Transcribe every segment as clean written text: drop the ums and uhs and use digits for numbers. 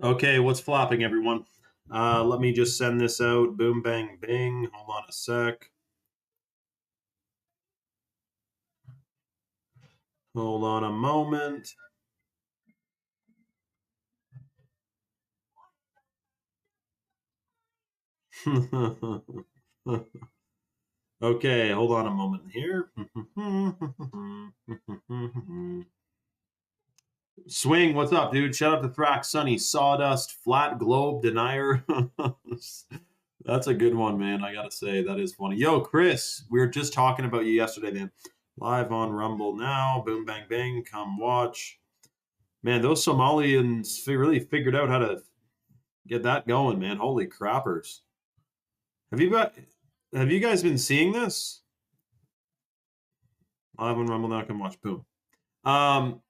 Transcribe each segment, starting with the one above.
Okay, what's flopping, everyone? Let me just send this out. Boom, bang, bing. Hold on a sec. Hold on a moment. Okay, hold on a moment here. Swing, what's up, dude? Shout out to Thrax, Sunny, Sawdust, Flat Globe, Denier. That's a good one, man. I gotta say, that is funny. Yo, Chris, we were just talking about you yesterday, man. Live on Rumble now. Boom, bang, bang. Come watch. Man, those Somalians really figured out how to get that going, man. Holy crappers. Have you got have you guys been seeing this? Live on Rumble now, come watch. Boom. Um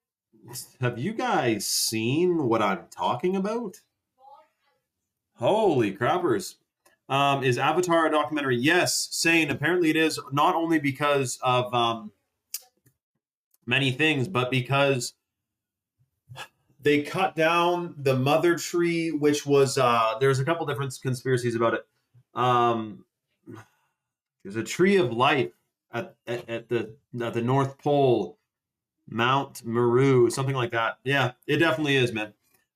have you guys seen what I'm talking about? Holy crappers. Is Avatar a documentary? Yes, Sane. Apparently it is, not only because of many things, but because they cut down the mother tree, which was there's a couple different conspiracies about it. Um, there's a tree of life at the North Pole, Mount Meru, something like that. Yeah, it definitely is, man.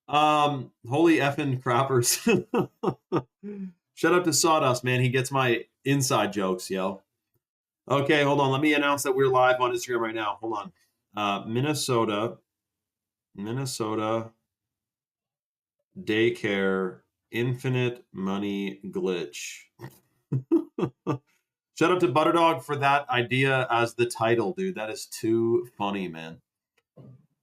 Holy effing crappers. Shout out to Sawdust, man. He gets my inside jokes, yo. Okay, hold on. Let me announce that we're live on Instagram right now. Hold on. Minnesota daycare infinite money glitch. Shout out to Butterdog for that idea as the title, dude. That is too funny, man.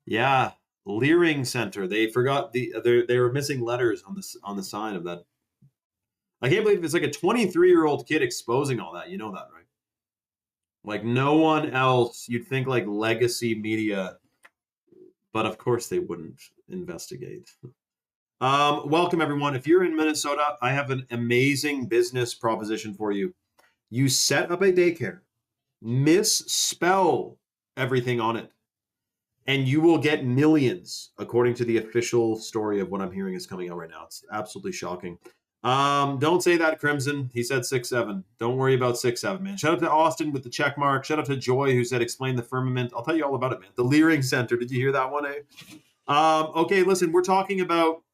Yeah, Leering Center. They forgot they were missing letters on the sign of that. I can't believe it's like a 23-year-old kid exposing all that. You know that, right? Like no one else. You'd think like legacy media, but of course they wouldn't investigate. Welcome everyone. If you're in Minnesota, I have an amazing business proposition for you. You set up a daycare, misspell everything on it, and you will get millions, according to the official story of what I'm hearing is coming out right now. It's absolutely shocking. Don't say that, Crimson. He said 6'7". Don't worry about 6'7", man. Shout out to Austin with the check mark. Shout out to Joy who said explain the firmament. I'll tell you all about it, man. The Leering Center. Did you hear that one, eh? Okay, listen, we're talking about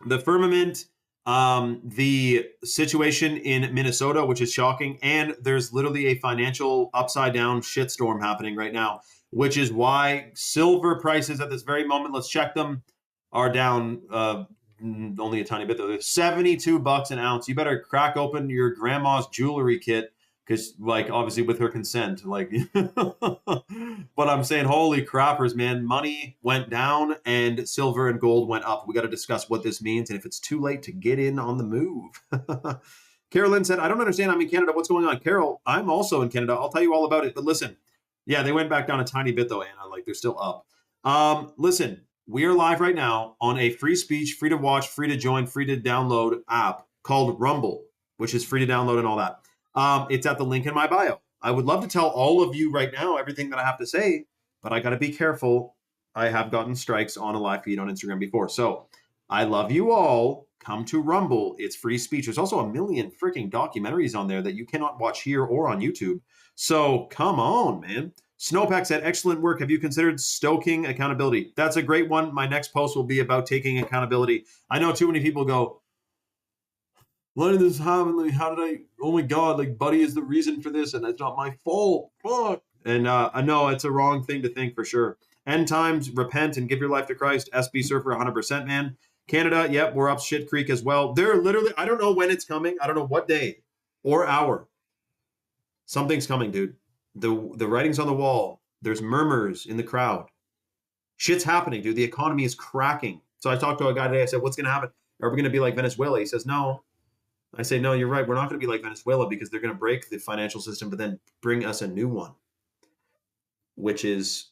the firmament, the situation in Minnesota, which is shocking, and there's literally a financial upside down shitstorm happening right now, which is why silver prices at this very moment, let's check them, are down only a tiny bit though. They're $72 an ounce. You better crack open your grandma's jewelry kit because, like, obviously with her consent, like. But I'm saying, holy crappers, man! Money went down and silver and gold went up. We got to discuss what this means and if it's too late to get in on the move. Carolyn said, "I don't understand. I'm in Canada. What's going on?" Carol, I'm also in Canada. I'll tell you all about it. But listen, yeah, they went back down a tiny bit though, Anna. Like they're still up. Listen, we are live right now on a free speech, free to watch, free to join, free to download app called Rumble, which is free to download and all that. It's at the link in my bio. I would love to tell all of you right now everything that I have to say, but I got to be careful. I have gotten strikes on a live feed on Instagram before. So I love you all. Come to Rumble. It's free speech. There's also a million freaking documentaries on there that you cannot watch here or on YouTube. So come on, man. Snowpack said, excellent work. Have you considered stoking accountability? That's a great one. My next post will be about taking accountability. I know too many people go, why did this happen? Like, how did I? Oh my God! Like, Buddy is the reason for this, and it's not my fault. Fuck. And I know it's a wrong thing to think for sure. End times, repent and give your life to Christ. SB Surfer, 100%, man. Canada, yep, we're up shit creek as well. They're literally, I don't know when it's coming. I don't know what day or hour. Something's coming, dude. The writing's on the wall. There's murmurs in the crowd. Shit's happening, dude. The economy is cracking. So I talked to a guy today. I said, what's going to happen? Are we going to be like Venezuela? He says, no. I say, no, you're right. We're not going to be like Venezuela because they're going to break the financial system, but then bring us a new one, which is,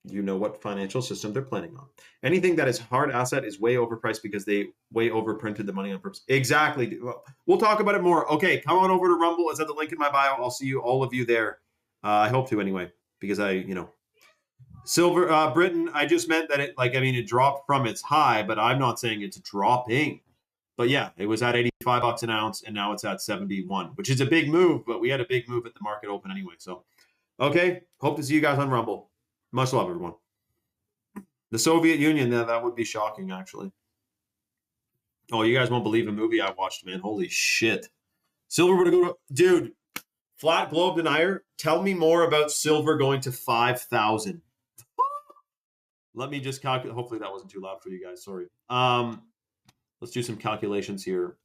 you know what financial system they're planning on. Anything that is hard asset is way overpriced because they way overprinted the money on purpose. Exactly. We'll talk about it more. Okay, come on over to Rumble. It's at the link in my bio. I'll see you, all of you there. I hope to anyway, because Silver, Britain, I just meant that it dropped from its high, but I'm not saying it's dropping. But yeah, it was at 85 bucks an ounce, and now it's at 71, which is a big move, but we had a big move at the market open anyway. So, okay, hope to see you guys on Rumble. Much love, everyone. The Soviet Union, that would be shocking, actually. Oh, you guys won't believe a movie I watched, man. Holy shit. Silver would go to, dude, Flat Globe Denier, tell me more about silver going to 5,000. Let me just calculate. Hopefully that wasn't too loud for you guys. Sorry. Let's do some calculations here.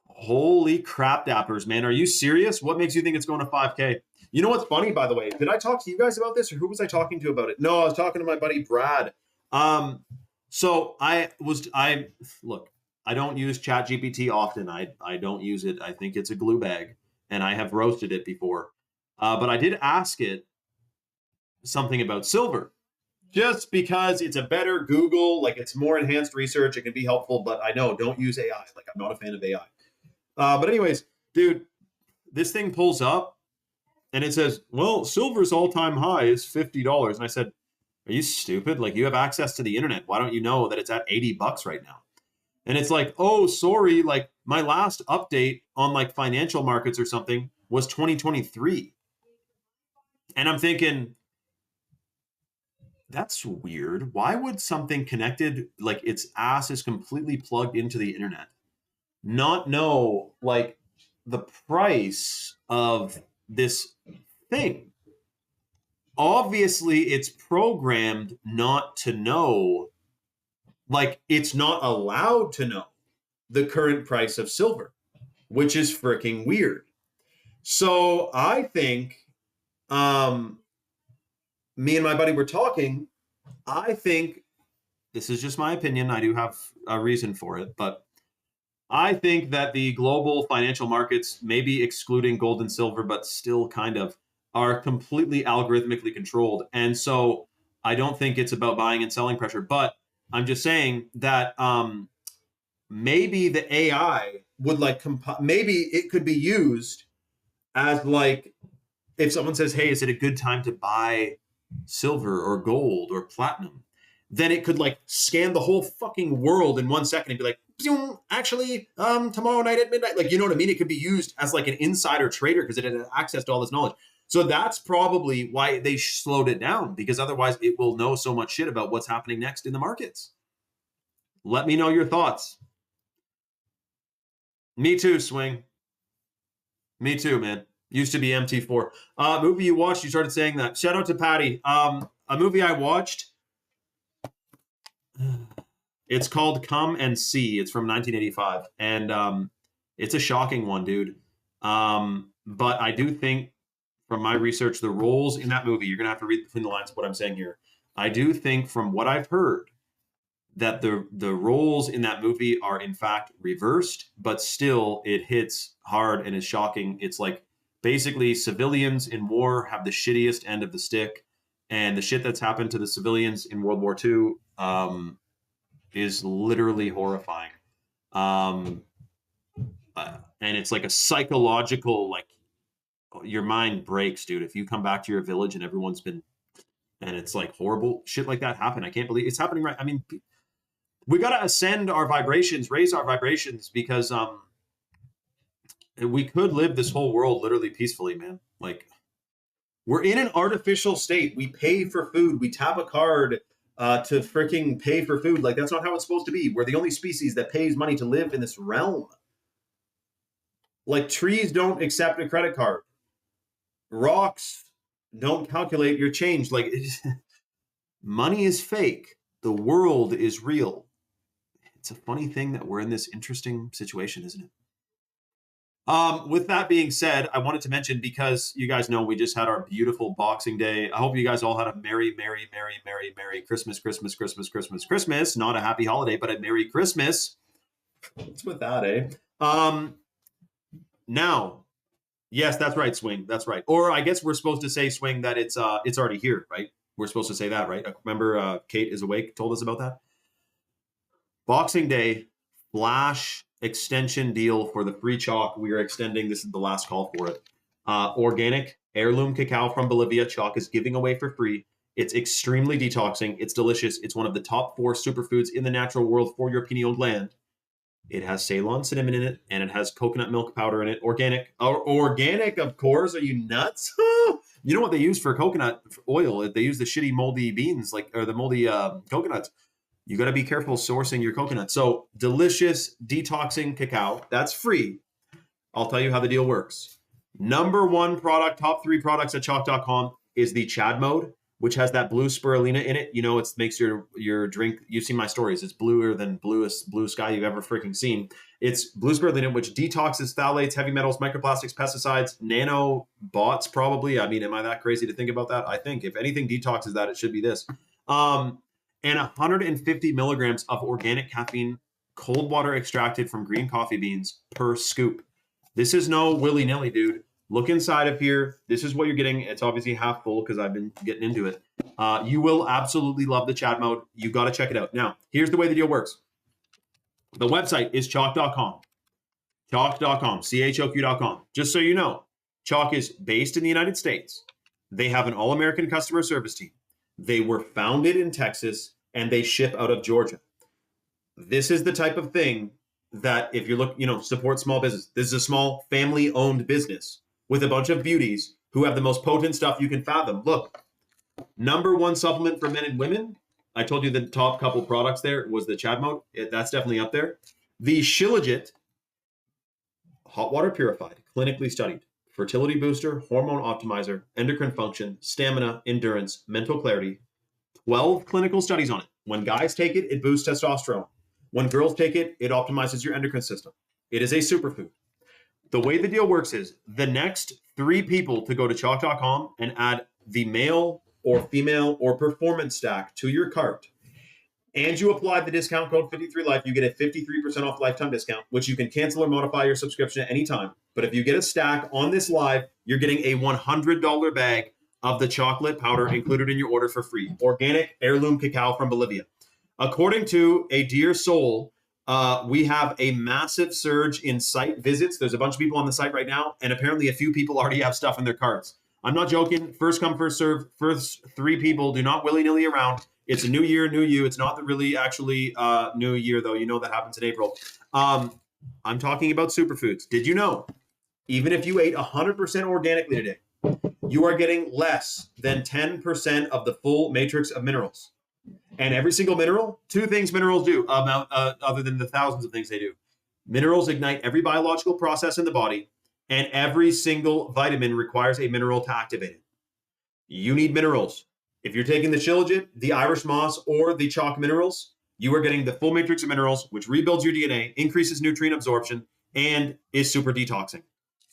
Holy crap, dappers, man. Are you serious? What makes you think it's going to 5K? You know what's funny, by the way? Did I talk to you guys about this, or who was I talking to about it? No, I was talking to my buddy Brad. So look, I don't use ChatGPT often. I don't use it. I think it's a glue bag, and I have roasted it before. But I did ask it something about silver, just because it's a better Google, like it's more enhanced research. It can be helpful, but I know, don't use AI. Like, I'm not a fan of AI. But anyways, dude, this thing pulls up and it says, well, silver's all-time high is $50. And I said, are you stupid? Like, you have access to the internet. Why don't you know that it's at 80 bucks right now? And it's like, oh, sorry. Like, my last update on like financial markets or something was 2023. And I'm thinking, that's weird. Why would something connected, like its ass is completely plugged into the internet, not know like the price of this thing? Obviously, it's programmed not to know, like it's not allowed to know the current price of silver, which is freaking weird. So I think me and my buddy were talking. I think, this is just my opinion, I do have a reason for it, but I think that the global financial markets, maybe excluding gold and silver, but still kind of, are completely algorithmically controlled. And so I don't think it's about buying and selling pressure, but I'm just saying that maybe the AI would like, maybe it could be used as like, if someone says, hey, is it a good time to buy silver or gold or platinum? Then it could like scan the whole fucking world in 1 second and be like, actually, tomorrow night at midnight. Like, you know what I mean? It could be used as like an insider trader because it had access to all this knowledge. So that's probably why they slowed it down, because otherwise it will know so much shit about what's happening next in the markets. Let me know your thoughts. Me too, Swing. Me too, man. Used to be MT4. Movie you watched, you started saying that. Shout out to Patty. A movie I watched, it's called Come and See. It's from 1985. And it's a shocking one, dude. But I do think, from my research, the roles in that movie, you're going to have to read between the lines of what I'm saying here. I do think, from what I've heard, that the roles in that movie are in fact reversed, but still it hits hard and is shocking. It's like, basically, civilians in war have the shittiest end of the stick, and the shit that's happened to the civilians in World War II is literally horrifying. And it's like a psychological, like, your mind breaks, dude. If you come back to your village and everyone's been, and it's like horrible shit like that happen. I can't believe it's happening right. I mean, we got to ascend our vibrations, raise our vibrations, because we could live this whole world literally peacefully, man. Like, we're in an artificial state. We pay for food. We tap a card to freaking pay for food. Like, that's not how it's supposed to be. We're the only species that pays money to live in this realm. Like, trees don't accept a credit card. Rocks don't calculate your change. Like, money is fake. The world is real. It's a funny thing that we're in this interesting situation, isn't it? With that being said, I wanted to mention, because you guys know we just had our beautiful Boxing Day. I hope you guys all had a Merry Christmas. Not a happy holiday, but a Merry Christmas. What's with that, eh? Now, yes, that's right, Swing. That's right. Or I guess we're supposed to say, Swing, that it's already here, right? We're supposed to say that, right? Remember, Kate is awake told us about that. Boxing Day, flash extension deal for the free chalk. We are extending. This is the last call for it. Organic heirloom cacao from Bolivia. Chalk is giving away for free. It's extremely detoxing. It's delicious. It's one of the top 4 superfoods in the natural world for your pineal gland. It has Ceylon cinnamon in it, and it has coconut milk powder in it. Organic. Organic, of course. Are you nuts? You know what they use for coconut oil? They use the shitty moldy beans, or the moldy coconuts. You got to be careful sourcing your coconut. So delicious, detoxing cacao. That's free. I'll tell you how the deal works. Number 1 product, top 3 products at chalk.com is the Chad mode, which has that blue spirulina in it. You know, it makes your drink. You've seen my stories. It's bluer than bluest blue sky you've ever freaking seen. It's blue spirulina, which detoxes phthalates, heavy metals, microplastics, pesticides, nanobots. Probably. I mean, am I that crazy to think about that? I think if anything detoxes that, it should be this. And 150 milligrams of organic caffeine, cold water extracted from green coffee beans per scoop. This is no willy-nilly, dude. Look inside of here. This is what you're getting. It's obviously half full because I've been getting into it. You will absolutely love the chat mode. You got to check it out. Now, here's the way the deal works. The website is chalk.com. Chalk.com, CHOQ.com. Just so you know, Chalk is based in the United States. They have an all-American customer service team. They were founded in Texas, and they ship out of Georgia. This is the type of thing that if you're looking, support small business. This is a small family-owned business with a bunch of beauties who have the most potent stuff you can fathom. Look, number 1 supplement for men and women. I told you the top couple products there was the Chad mode. That's definitely up there. The Shilajit, hot water purified, clinically studied, fertility booster, hormone optimizer, endocrine function, stamina, endurance, mental clarity. 12 clinical studies on it. When guys take it, it boosts testosterone. When girls take it, it optimizes your endocrine system. It is a superfood. The way the deal works is the next 3 people to go to chalk.com and add the male or female or performance stack to your cart, and you apply the discount code 53life, you get a 53% off lifetime discount, which you can cancel or modify your subscription at any time. But if you get a stack on this live, you're getting a $100 bag of the chocolate powder included in your order for free. Organic heirloom cacao from Bolivia. According to a dear soul, we have a massive surge in site visits. There's a bunch of people on the site right now, and apparently a few people already have stuff in their carts. I'm not joking. First come, first serve. First 3 people. Do not willy-nilly around. It's a new year, new you. It's not really actually new year, though. You know that happens in April. I'm talking about superfoods. Did you know, even if you ate 100% organically today, you are getting less than 10% of the full matrix of minerals. And every single mineral, 2 things minerals do, other than the thousands of things they do. Minerals ignite every biological process in the body, and every single vitamin requires a mineral to activate it. You need minerals. If you're taking the Shilajit, the Irish moss, or the chalk minerals, you are getting the full matrix of minerals, which rebuilds your DNA, increases nutrient absorption, and is super detoxing.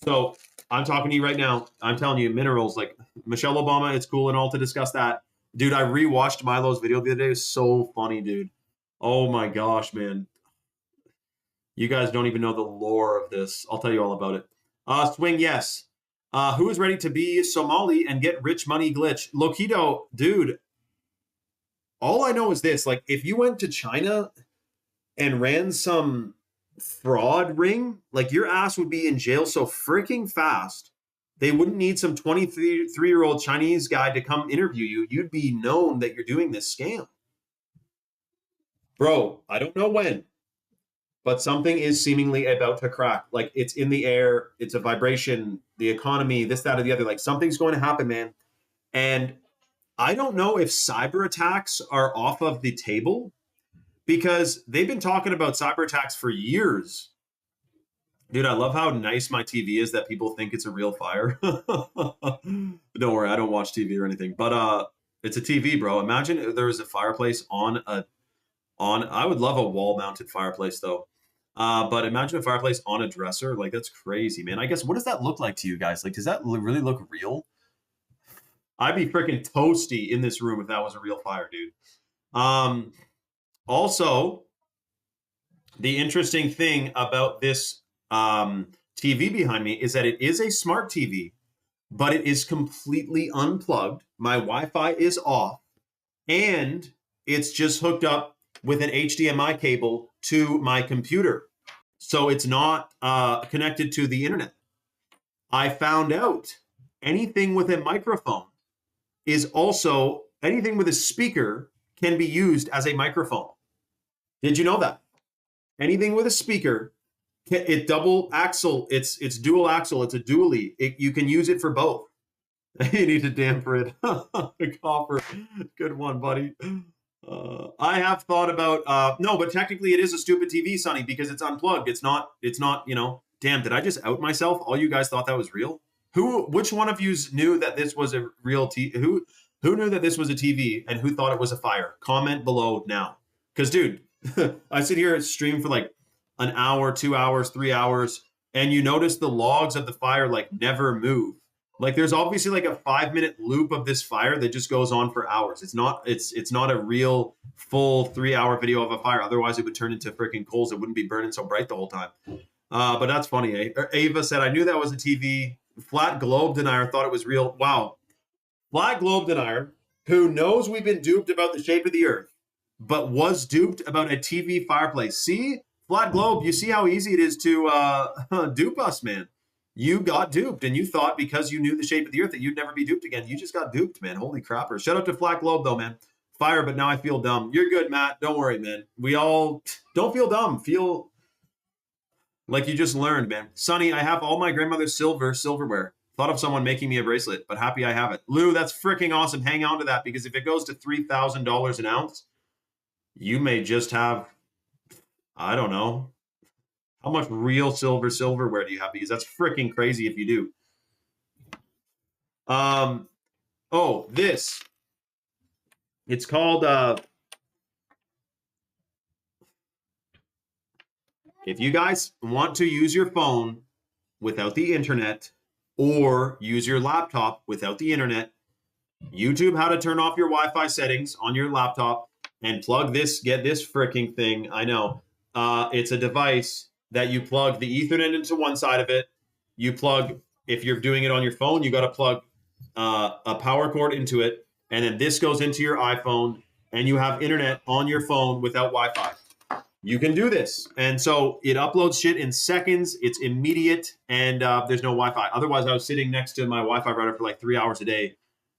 So I'm talking to you right now. I'm telling you, minerals, like Michelle Obama, it's cool and all to discuss that. Dude, I rewatched Milo's video the other day. It's so funny, dude. Oh my gosh, man. You guys don't even know the lore of this. I'll tell you all about it. Swing, yes. Who is ready to be Somali and get rich money glitch? Loquito, dude, all I know is this. Like, if you went to China and ran some fraud ring, like, your ass would be in jail so freaking fast. They wouldn't need some 23-year-old Chinese guy to come interview you. You'd be known that you're doing this scam. Bro, I don't know when, but something is seemingly about to crack. Like, it's in the air. It's a vibration, the economy, this, that, or the other. Like, something's going to happen, man. And I don't know if cyber attacks are off of the table, because they've been talking about cyber attacks for years. Dude, I love how nice my TV is that people think it's a real fire. Don't worry, I don't watch TV or anything. But it's a TV, bro. Imagine if there was a fireplace on I would love a wall-mounted fireplace, though. But imagine a fireplace on a dresser. Like, that's crazy, man. I guess, what does that look like to you guys? Like, does that really look real? I'd be freaking toasty in this room if that was a real fire, dude. Also, the interesting thing about this TV behind me is that it is a smart TV, but it is completely unplugged. My Wi-Fi is off, and it's just hooked up with an HDMI cable to my computer. So it's not connected to the internet. I found out anything with a microphone is also, anything with a speaker can be used as a microphone. Did you know that? Anything with a speaker, it double axle, it's dual axle, it's a dually. You can use it for both. You need to damper it. Copper. Good one, buddy. I have thought about no, but technically it is a stupid TV, Sonny, because it's unplugged. It's not, you know, damn, did I just out myself? All you guys thought that was real? Which one of you knew that this was a real TV? Who knew that this was a TV and who thought it was a fire? Comment below now. Because, dude, I sit here and stream for like an hour, 2 hours, 3 hours, and you notice the logs of the fire like never move. Like there's obviously like a 5-minute loop of this fire that just goes on for hours. It's not a real full 3-hour video of a fire. Otherwise it would turn into freaking coals. It wouldn't be burning so bright the whole time. But that's funny, eh? Ava said, I knew that was a TV. Flat Globe Denier thought it was real. Wow. Flat Globe Denier, who knows we've been duped about the shape of the earth, but was duped about a TV fireplace. See, Flat Globe, you see how easy it is to dupe us, man. You got duped, and you thought because you knew the shape of the earth that you'd never be duped again. You just got duped, man. Holy crapper. Shout out to Flat Globe, though, man. Fire, but now I feel dumb. You're good, Matt. Don't worry, man. We all don't feel dumb. Feel like you just learned, man. Sonny, I have all my grandmother's silverware. Thought of someone making me a bracelet, but happy I have it. Lou, that's freaking awesome. Hang on to that, because if it goes to $3,000 an ounce, you may just have, I don't know, how much real silverware do you have? Because that's freaking crazy if you do. Oh, this. It's called, if you guys want to use your phone without the internet or use your laptop without the internet, YouTube how to turn off your Wi-Fi settings on your laptop and plug this, get this freaking thing. I know. It's a device that you plug the Ethernet into one side of it. You plug, if you're doing it on your phone, you got to plug a power cord into it. And then this goes into your iPhone and you have internet on your phone without Wi-Fi. You can do this. And so it uploads shit in seconds. It's immediate and there's no Wi-Fi. Otherwise, I was sitting next to my Wi-Fi router for like 3 hours a day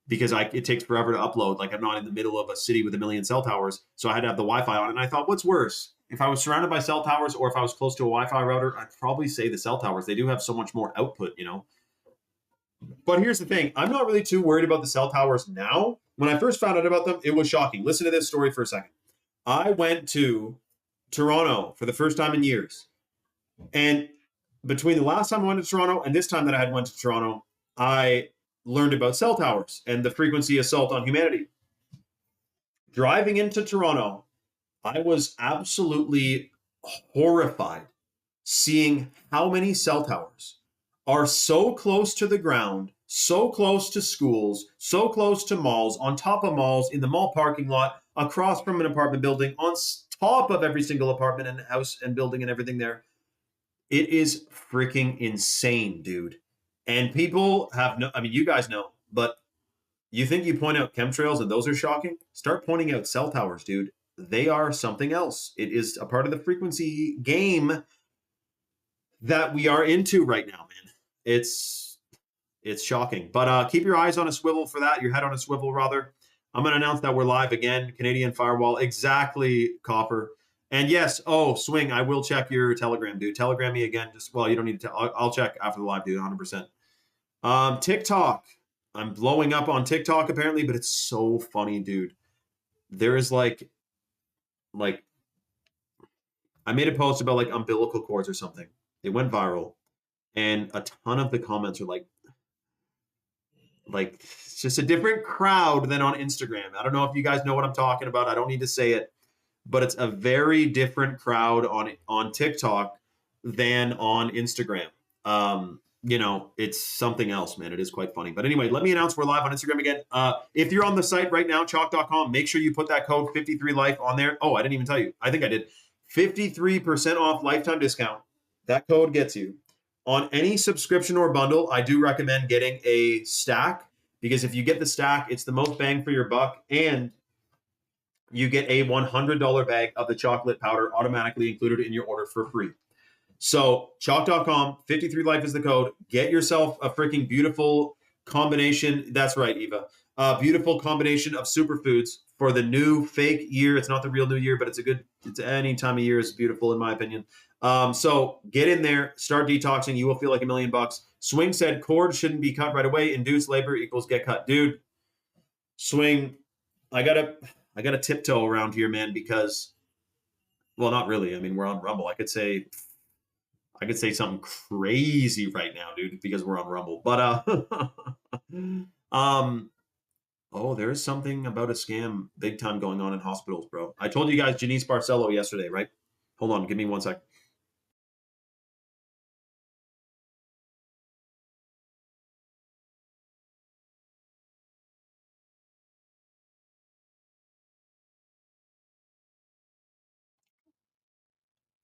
because it takes forever to upload. Like I'm not in the middle of a city with a million cell towers. So I had to have the Wi-Fi on. And I thought, what's worse? If I was surrounded by cell towers or if I was close to a Wi-Fi router, I'd probably say the cell towers. They do have so much more output, you know. But here's the thing. I'm not really too worried about the cell towers now. When I first found out about them, it was shocking. Listen to this story for a second. I went to Toronto for the first time in years. And between the last time I went to Toronto and this time that I had went to Toronto, I learned about cell towers and the frequency assault on humanity. Driving into Toronto, I was absolutely horrified seeing how many cell towers are so close to the ground, so close to schools, so close to malls, on top of malls, in the mall parking lot, across from an apartment building, on top of every single apartment and house and building and everything there. It is freaking insane, dude. And people have no, I mean, you guys know, but you think you point out chemtrails and those are shocking? Start pointing out cell towers, dude. They are something else. It is a part of the frequency game that we are into right now, man. It's shocking. But keep your eyes on a swivel for that, your head on a swivel, rather. I'm going to announce that we're live again. Canadian Firewall. Exactly, Copper. And yes, oh, Swing, I will check your Telegram, dude. Telegram me again. Just, well, you don't need to. I'll check after the live, dude, 100%. TikTok. I'm blowing up on TikTok, apparently, but it's so funny, dude. There is like I made a post about like umbilical cords or something. It went viral, and a ton of the comments are like it's just a different crowd than on Instagram. I don't know if you guys know what I'm talking about. I don't need to say it, but it's a very different crowd on TikTok than on Instagram. You know, it's something else, man. It is quite funny. But anyway, let me announce we're live on Instagram again. If you're on the site right now, chalk.com, make sure you put that code 53life on there. Oh, I didn't even tell you. I think I did. 53% off lifetime discount. That code gets you. On any subscription or bundle, I do recommend getting a stack, because if you get the stack, it's the most bang for your buck, and you get a $100 bag of the chocolate powder automatically included in your order for free. So chalk.com, 53life is the code. Get yourself a freaking beautiful combination. That's right, Eva. Beautiful combination of superfoods for the new fake year. It's not the real new year, but it's any time of year is beautiful in my opinion. So get in there, start detoxing. You will feel like $1,000,000. Swing said cord shouldn't be cut right away. Induced labor equals get cut. Dude, Swing, I gotta tiptoe around here, man, because, well, not really. I mean, we're on Rumble. I could say something crazy right now, dude, because we're on Rumble. But oh, there's something about a scam big time going on in hospitals, bro. I told you guys Janice Barcelo yesterday, right? Hold on, give me 1 sec.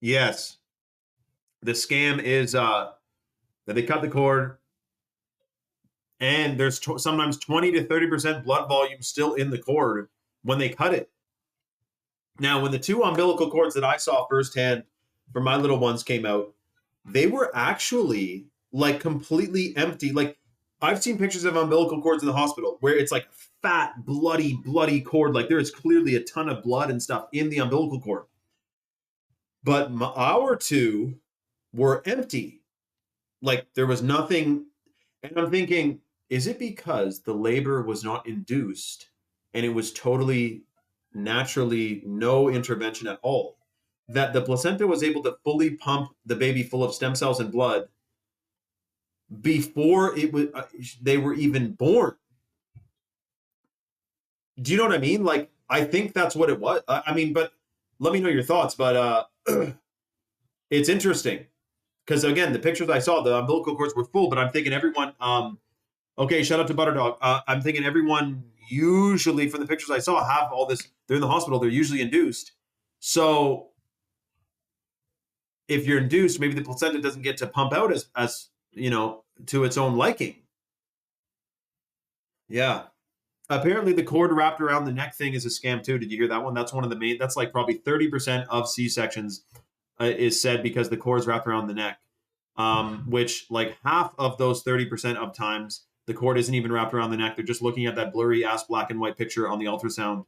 Yes. The scam is that they cut the cord and there's sometimes 20 to 30% blood volume still in the cord when they cut it. Now, when the 2 umbilical cords that I saw firsthand for my little ones came out, they were actually like completely empty. Like, I've seen pictures of umbilical cords in the hospital where it's like fat, bloody cord. Like, there is clearly a ton of blood and stuff in the umbilical cord. But our 2 were empty. Like, there was nothing. And I'm thinking, is it because the labor was not induced and it was totally naturally no intervention at all, that the placenta was able to fully pump the baby full of stem cells and blood before it was they were even born? Do you know what I mean? Like, I think that's what it was. I mean, but let me know your thoughts. But it's interesting because, again, the pictures I saw, the umbilical cords were full, but I'm thinking everyone. Okay, shout out to Butterdog. I'm thinking everyone usually, from the pictures I saw, have all this. They're in the hospital. They're usually induced. So if you're induced, maybe the placenta doesn't get to pump out as you know, to its own liking. Yeah. Apparently, the cord wrapped around the neck thing is a scam too. Did you hear that one? That's one of the main. That's like probably 30% of C-sections is said because the cord's wrapped around the neck. Which, like, half of those 30% of times, the cord isn't even wrapped around the neck. They're just looking at that blurry ass black and white picture on the ultrasound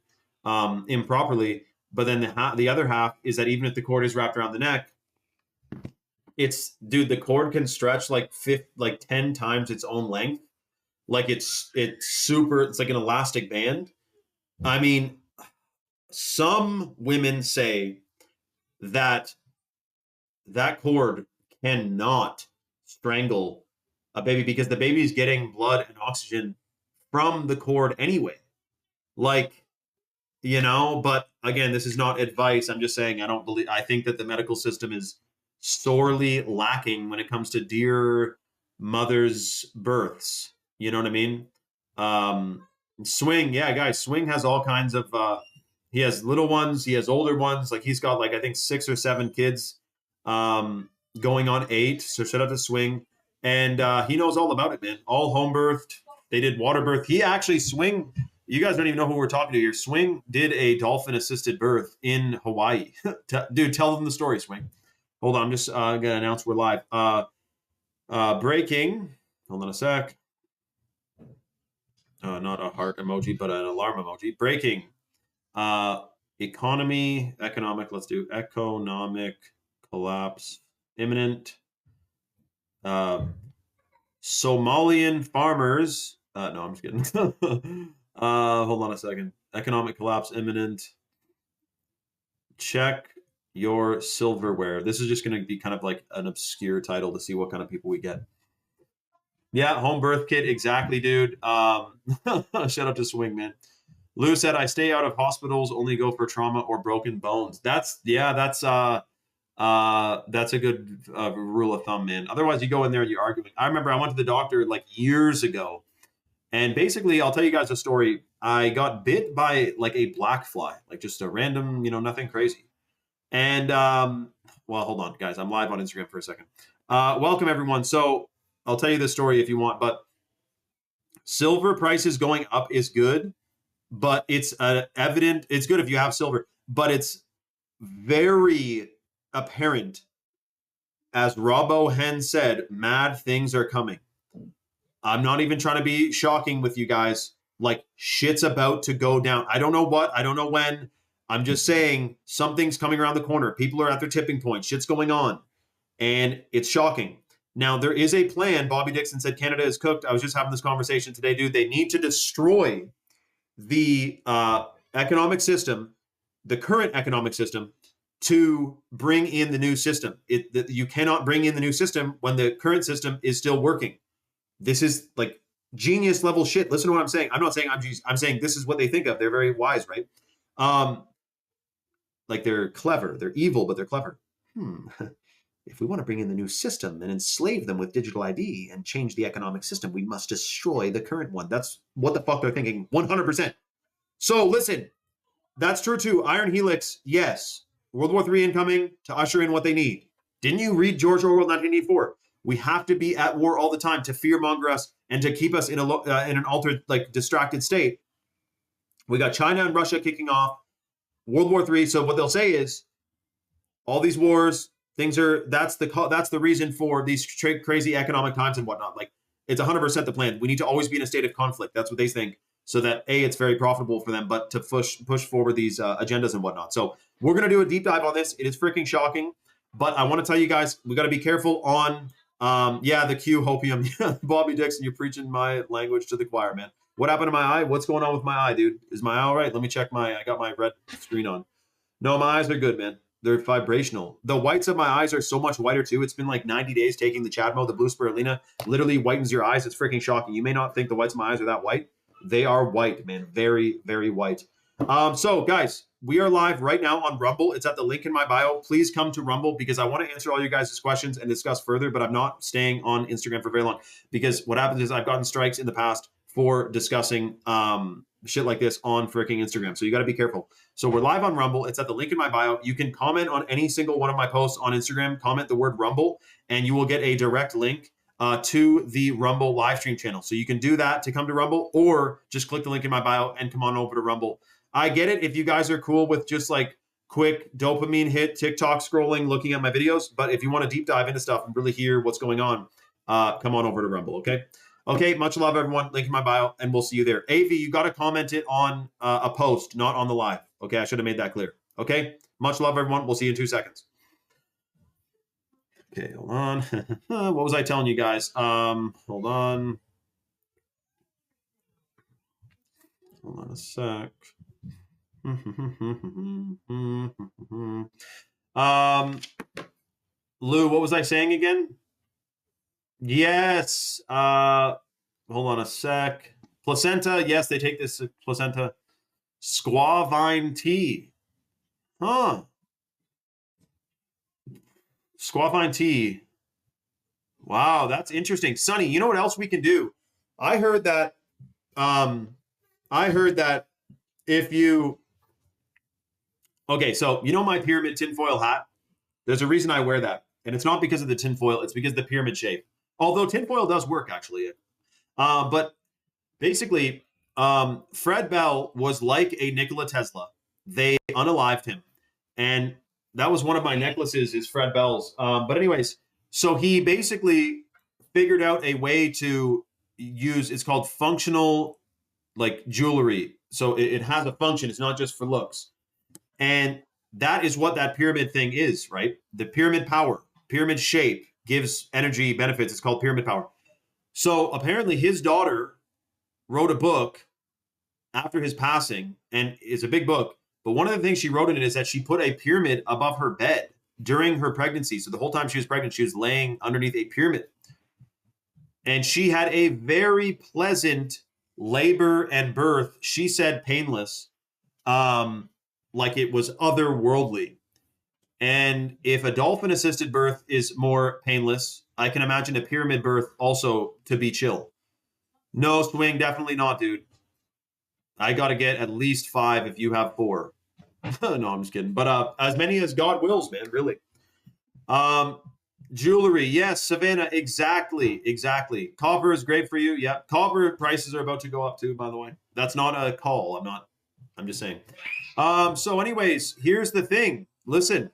improperly. But then the other half is that even if the cord is wrapped around the neck, the cord can stretch like 10 times its own length. Like, it's like an elastic band. I mean, some women say that cord cannot strangle a baby because the baby is getting blood and oxygen from the cord anyway. Like, but again, this is not advice. I'm just saying I think that the medical system is sorely lacking when it comes to dear mothers' births. You know what I mean? Swing, yeah, guys, Swing has all kinds of he has little ones, he has older ones. Like, he's got, like, I think 6 or 7 kids, going on 8. So shout out to Swing. And he knows all about it, man. All home birthed. They did water birth. He actually, Swing, you guys don't even know who we're talking to here. Swing did a dolphin assisted birth in Hawaii. Dude, tell them the story, Swing. Hold on, I'm just gonna announce we're live. Breaking. Hold on a sec. Not a heart emoji, but an alarm emoji. Breaking. Economic. Let's do economic collapse imminent. Somalian farmers. No, I'm just kidding. Hold on a second. Economic collapse imminent. Check your silverware. This is just going to be kind of like an obscure title to see what kind of people we get. Yeah, home birth kit. Exactly, dude. Shout out to Swing, man. Lou said, I stay out of hospitals, only go for trauma or broken bones. That's a good rule of thumb, man. Otherwise, you go in there and you're arguing. I remember I went to the doctor like years ago, and basically, I'll tell you guys a story. I got bit by like a black fly, like just a random, nothing crazy. And well, hold on, guys. I'm live on Instagram for a second. Welcome, everyone. So I'll tell you the story if you want, but silver prices going up is good, but it's evident. It's good if you have silver, but it's very apparent, as Robbo Hen said, mad things are coming. I'm not even trying to be shocking with you guys. Like, shit's about to go down. I don't know what, I don't know when. I'm just saying something's coming around the corner. People are at their tipping point. Shit's going on. And it's shocking. Now, there is a plan. Bobby Dixon said Canada is cooked. I was just having this conversation today, dude. They need to destroy the economic system, the current economic system, to bring in the new system. You cannot bring in the new system when the current system is still working. This is like genius level shit. Listen to what I'm saying. I'm not saying I'm genius. I'm saying this is what they think of. They're very wise, right? Like they're clever. They're evil, but they're clever. If we want to bring in the new system and enslave them with digital ID and change the economic system, we must destroy the current one. That's what the fuck they're thinking, 100%. So listen, that's true too. Iron Helix, yes. World War III incoming to usher in what they need. Didn't you read George Orwell 1984? We have to be at war all the time to fearmonger us and to keep us in an altered, like distracted state. We got China and Russia kicking off World War III. So what they'll say is all these wars, that's the reason for these crazy economic times and whatnot. Like it's 100% the plan. We need to always be in a state of conflict. That's what they think. So that A, it's very profitable for them, but to push forward these agendas and whatnot. So we're going to do a deep dive on this. It is freaking shocking, but I want to tell you guys, we got to be careful on, the Q hopium. Bobby Dixon, you're preaching my language to the choir, man. What happened to my eye? What's going on with my eye, dude? Is my eye all right? Let me check I got my red screen on. No, my eyes are good, man. They're vibrational. The whites of my eyes are so much whiter too. It's been like 90 days taking the Chadmo, the blue spirulina, literally whitens your eyes. It's freaking shocking. You may not think the whites of my eyes are that white. They are white, man. Very, very white. So guys, we are live right now on Rumble. It's at the link in my bio. Please come to Rumble because I want to answer all you guys' questions and discuss further, but I'm not staying on Instagram for very long because what happens is I've gotten strikes in the past for discussing shit like this on freaking Instagram. So you got to be careful. So we're live on Rumble. It's at the link in my bio. You can comment on any single one of my posts on Instagram, comment the word Rumble, and you will get a direct link to the Rumble live stream channel. So you can do that to come to Rumble or just click the link in my bio and come on over to Rumble. I get it if you guys are cool with just like quick dopamine hit, TikTok scrolling, looking at my videos. But if you want to deep dive into stuff and really hear what's going on, come on over to Rumble, okay? Okay, much love, everyone. Link in my bio, and we'll see you there. AV, you got to comment it on a post, not on the live. Okay, I should have made that clear. Okay, much love, everyone. We'll see you in 2 seconds. Okay, hold on. What was I telling you guys? Hold on. Hold on a sec. Lou, what was I saying again? Yes. Hold on a sec. Placenta. Yes, they take this placenta. Squavine tea. Huh. Squavine tea. Wow, that's interesting. Sonny, you know what else we can do? I heard that if you okay, so you know my pyramid tinfoil hat? There's a reason I wear that. And it's not because of the tinfoil, it's because of the pyramid shape. Although tinfoil does work, actually. But basically, Fred Bell was like a Nikola Tesla. They unalived him. And that was one of my necklaces, is Fred Bell's. But anyways, so he basically figured out a way to use, it's called functional like jewelry. So it has a function. It's not just for looks. And that is what that pyramid thing is, right? The pyramid power, pyramid shape gives energy benefits. It's called pyramid power. So apparently his daughter wrote a book after his passing, and it's a big book. But one of the things she wrote in it is that she put a pyramid above her bed during her pregnancy. So the whole time she was pregnant, she was laying underneath a pyramid. And she had a very pleasant labor and birth. She said painless, like it was otherworldly. And if a dolphin-assisted birth is more painless, I can imagine a pyramid birth also to be chill. No, Swing, definitely not, dude. I got to get at least 5 if you have 4. No, I'm just kidding. But as many as God wills, man, really. Jewelry, yes, Savannah, exactly. Copper is great for you. Yeah, copper prices are about to go up too, by the way. That's not a call. I'm just saying. So anyways, here's the thing. Listen,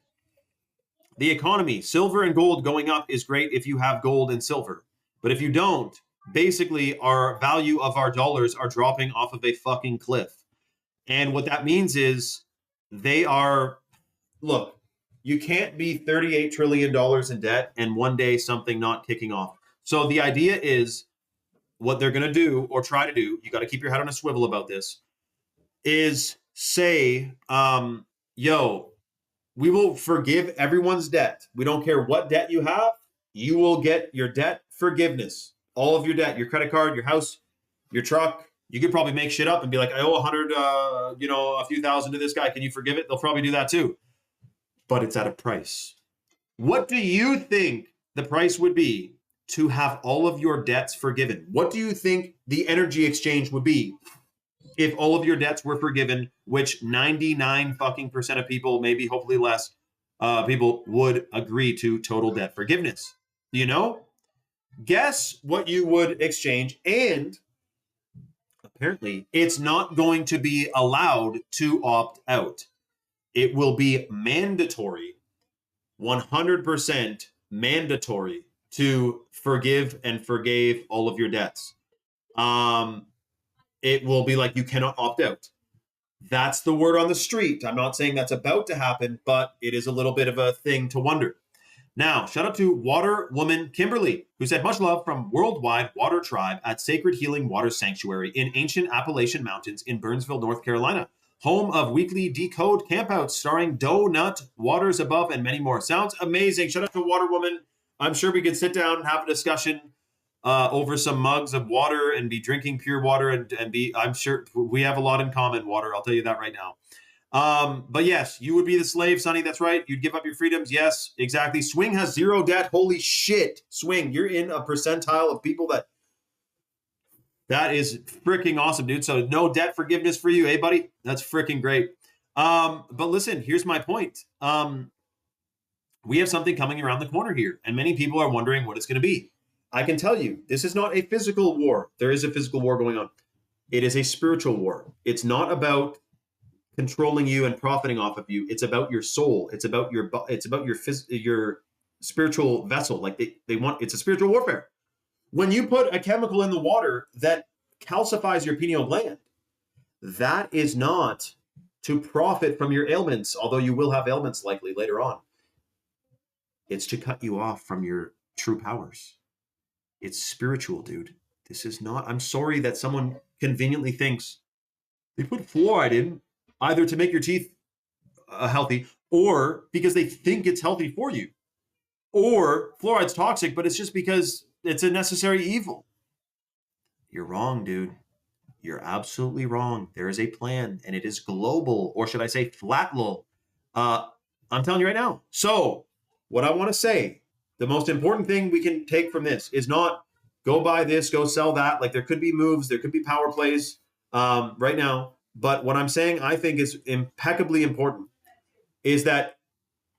the economy, silver and gold going up is great if you have gold and silver. But if you don't, basically our value of our dollars are dropping off of a fucking cliff. And what that means is they are, look, you can't be $38 trillion in debt and one day something not kicking off. So the idea is what they're going to do or try to do, you got to keep your head on a swivel about this, is say, yo, we will forgive everyone's debt. We don't care what debt you have. You will get your debt forgiveness. All of your debt, your credit card, your house, your truck. You could probably make shit up and be like, I owe 100, a few thousand to this guy. Can you forgive it? They'll probably do that too. But it's at a price. What do you think the price would be to have all of your debts forgiven? What do you think the energy exchange would be if all of your debts were forgiven, which 99 fucking percent of people, maybe hopefully less, people would agree to total debt forgiveness? You know? Guess what you would exchange, and apparently it's not going to be allowed to opt out. It will be mandatory, 100% mandatory to forgive and forgave all of your debts. It will be like you cannot opt out. That's the word on the street. I'm not saying that's about to happen, but it is a little bit of a thing to wonder. Now, shout out to Water Woman Kimberly, who said, much love from Worldwide Water Tribe at Sacred Healing Water Sanctuary in ancient Appalachian Mountains in Burnsville, North Carolina. Home of weekly Decode campouts starring Donut, Waters Above, and many more. Sounds amazing. Shout out to Water Woman. I'm sure we could sit down and have a discussion over some mugs of water and be drinking pure water and be, I'm sure we have a lot in common, Water. I'll tell you that right now. But yes, you would be the slave, Sonny. That's right. You'd give up your freedoms. Yes, exactly. Swing has 0 debt. Holy shit. Swing, you're in a percentile of people that is freaking awesome, dude. So no debt forgiveness for you, eh, buddy? That's freaking great. But listen, here's my point. We have something coming around the corner here, and many people are wondering what it's going to be. I can tell you, this is not a physical war. There is a physical war going on. It is a spiritual war. It's not about controlling you and profiting off of you. It's about your soul. It's about your spiritual vessel. Like they want, it's a spiritual warfare. When you put a chemical in the water that calcifies your pineal gland, that is not to profit from your ailments, although you will have ailments likely later on. It's to cut you off from your true powers. It's spiritual, dude. This is not, I'm sorry that someone conveniently thinks they put fluoride in either to make your teeth healthy or because they think it's healthy for you. Or fluoride's toxic, but it's just because it's a necessary evil. You're wrong, dude. You're absolutely wrong. There is a plan, and it is global, or should I say flatlo. I'm telling you right now. So what I want to say, the most important thing we can take from this is not go buy this, go sell that. Like there could be moves, there could be power plays right now. But what I'm saying I think is impeccably important is that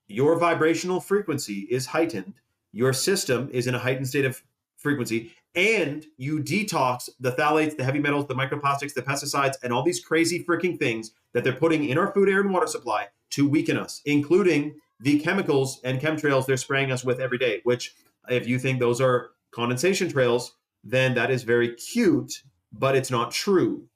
your vibrational frequency is heightened. Your system is in a heightened state of frequency, and you detox the phthalates, the heavy metals, the microplastics, the pesticides, and all these crazy freaking things that they're putting in our food, air, and water supply to weaken us, including the chemicals and chemtrails they're spraying us with every day, which if you think those are condensation trails, then that is very cute, but it's not true.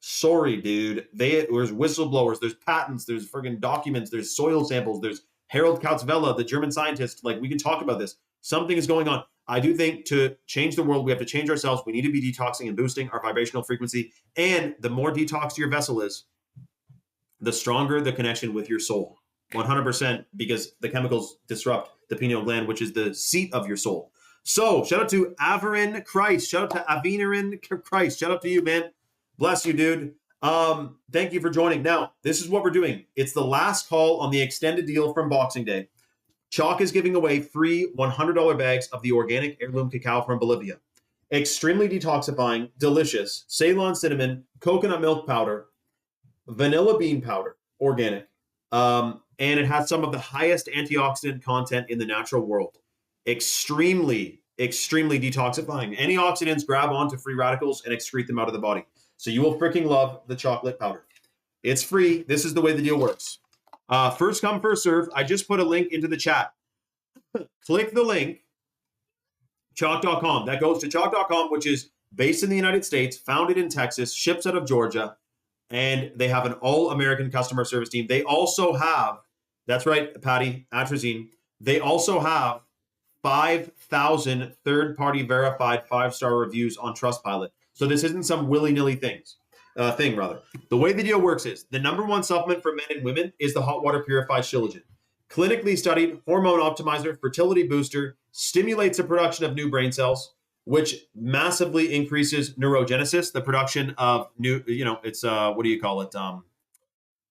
Sorry, dude. There's whistleblowers, there's patents, there's friggin' documents, there's soil samples, there's Harold Kautzvella, the German scientist. Like we can talk about this. Something is going on. I do think to change the world, we have to change ourselves. We need to be detoxing and boosting our vibrational frequency. And the more detoxed your vessel is, the stronger the connection with your soul. 100%, because the chemicals disrupt the pineal gland, which is the seat of your soul. So shout out to Averin Christ. Shout out to Averin Christ. Shout out to you, man. Bless you, dude. Thank you for joining. Now, this is what we're doing. It's the last call on the extended deal from Boxing Day. Chalk is giving away free $100 bags of the organic heirloom cacao from Bolivia. Extremely detoxifying, delicious, Ceylon cinnamon, coconut milk powder, vanilla bean powder, organic. And it has some of the highest antioxidant content in the natural world. Extremely, extremely detoxifying. Antioxidants grab onto free radicals and excrete them out of the body. So you will freaking love the chocolate powder. It's free. This is the way the deal works. First come, first serve. I just put a link into the chat. Click the link. Chalk.com. That goes to Chalk.com, which is based in the United States, founded in Texas, ships out of Georgia, and they have an all-American customer service team. They also have, that's right, Patty, atrazine, they also have 5,000 third-party verified 5-star reviews on Trustpilot. So this isn't some willy-nilly thing. The way the deal works is the number one supplement for men and women is the hot water purified Shilajit. Clinically studied hormone optimizer, fertility booster, stimulates the production of new brain cells, which massively increases neurogenesis, the production of new, it's, what do you call it? Hold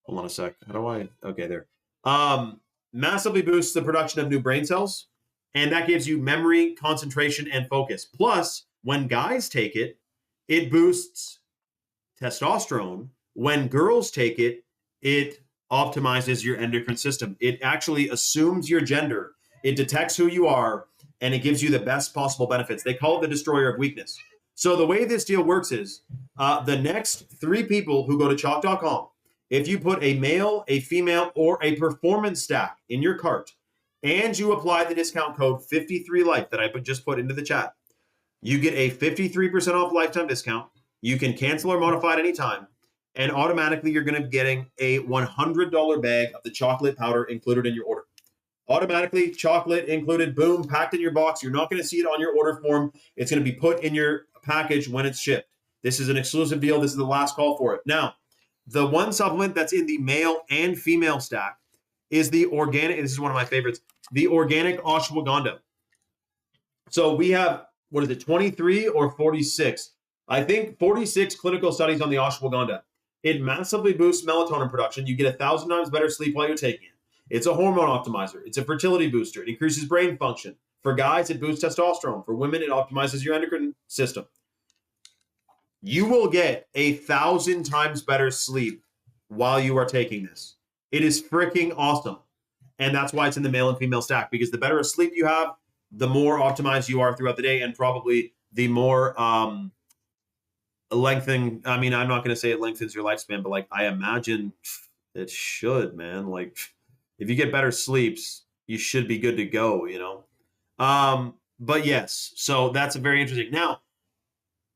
on a sec. How do I, okay, there. Massively boosts the production of new brain cells, and that gives you memory, concentration, and focus. Plus, when guys take it, it boosts testosterone. When girls take it, it optimizes your endocrine system. It actually assumes your gender. It detects who you are, and it gives you the best possible benefits. They call it the destroyer of weakness. So the way this deal works is the next 3 people who go to Chalk.com, if you put a male, a female, or a performance stack in your cart, and you apply the discount code 53life that I just put into the chat, you get a 53% off lifetime discount. You can cancel or modify at any time, and automatically you're going to be getting a $100 bag of the chocolate powder included in your order. Automatically, chocolate included, boom, packed in your box. You're not going to see it on your order form. It's going to be put in your package when it's shipped. This is an exclusive deal. This is the last call for it. Now, the one supplement that's in the male and female stack is the organic, this is one of my favorites, the organic ashwagandha. So we have, 23 or 46? I think 46 clinical studies on the ashwagandha. It massively boosts melatonin production. You get 1,000 times better sleep while you're taking it. It's a hormone optimizer. It's a fertility booster. It increases brain function. For guys, it boosts testosterone. For women, it optimizes your endocrine system. You will get 1,000 times better sleep while you are taking this. It is freaking awesome. And that's why it's in the male and female stack, because the better sleep you have, the more optimized you are throughout the day, and probably the more lengthening. I mean, I'm not going to say it lengthens your lifespan, but like I imagine it should, man. Like if you get better sleeps, you should be good to go, But yes, so that's very interesting. Now,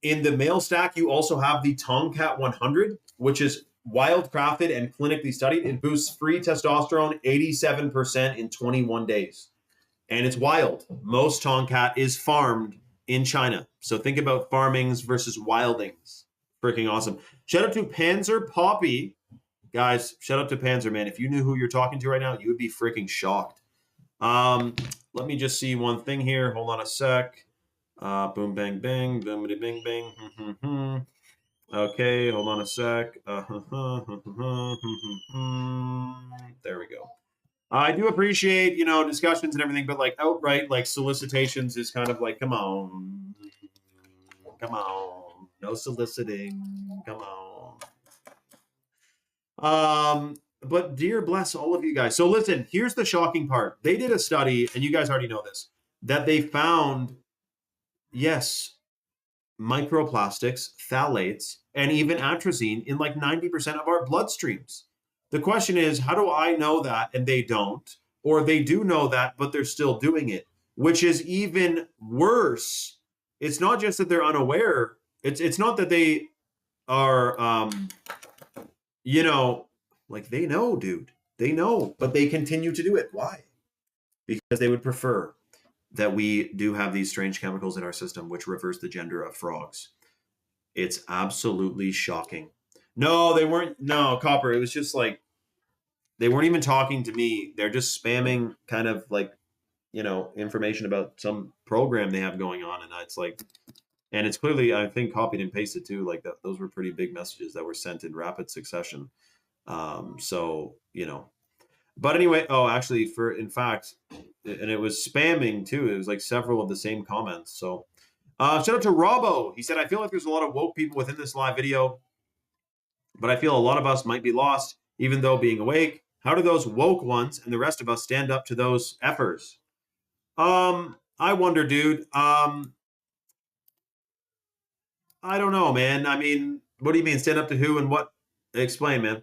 in the male stack, you also have the Tomcat 100, which is wild crafted and clinically studied. It boosts free testosterone 87% in 21 days. And it's wild. Most Tomcat is farmed in China. So think about farmings versus wildings. Freaking awesome. Shout out to Panzer Poppy. Guys, shout out to Panzer, man. If you knew who you're talking to right now, you would be freaking shocked. Let me just see one thing here. Hold on a sec. Boom, bang, bang. Boomity, bing, bang. Okay, hold on a sec. There we go. I do appreciate, discussions and everything, but like outright like solicitations is kind of like, come on, no soliciting, come on. But dear bless all of you guys. So listen, here's the shocking part. They did a study, and you guys already know this, that they found, yes, microplastics, phthalates, and even atrazine in like 90% of our bloodstreams. The question is, how do I know that and they don't? Or they do know that, but they're still doing it, which is even worse. It's not just that they're unaware. It's not that they are, like they know, dude. They know, but they continue to do it. Why? Because they would prefer that we do have these strange chemicals in our system, which reverse the gender of frogs. It's absolutely shocking. No, they weren't. No, Copper. It was just like, they weren't even talking to me. They're just spamming kind of like, information about some program they have going on. And it's like, and it's clearly, I think, copied and pasted too. Like that, those were pretty big messages that were sent in rapid succession. But anyway, actually in fact, and it was spamming too. It was like several of the same comments. So shout out to Robbo. He said, I feel like there's a lot of woke people within this live video, but I feel a lot of us might be lost, even though being awake. How do those woke ones and the rest of us stand up to those effers? I wonder, dude. I don't know, man. I mean, what do you mean stand up to who and what? Explain, man.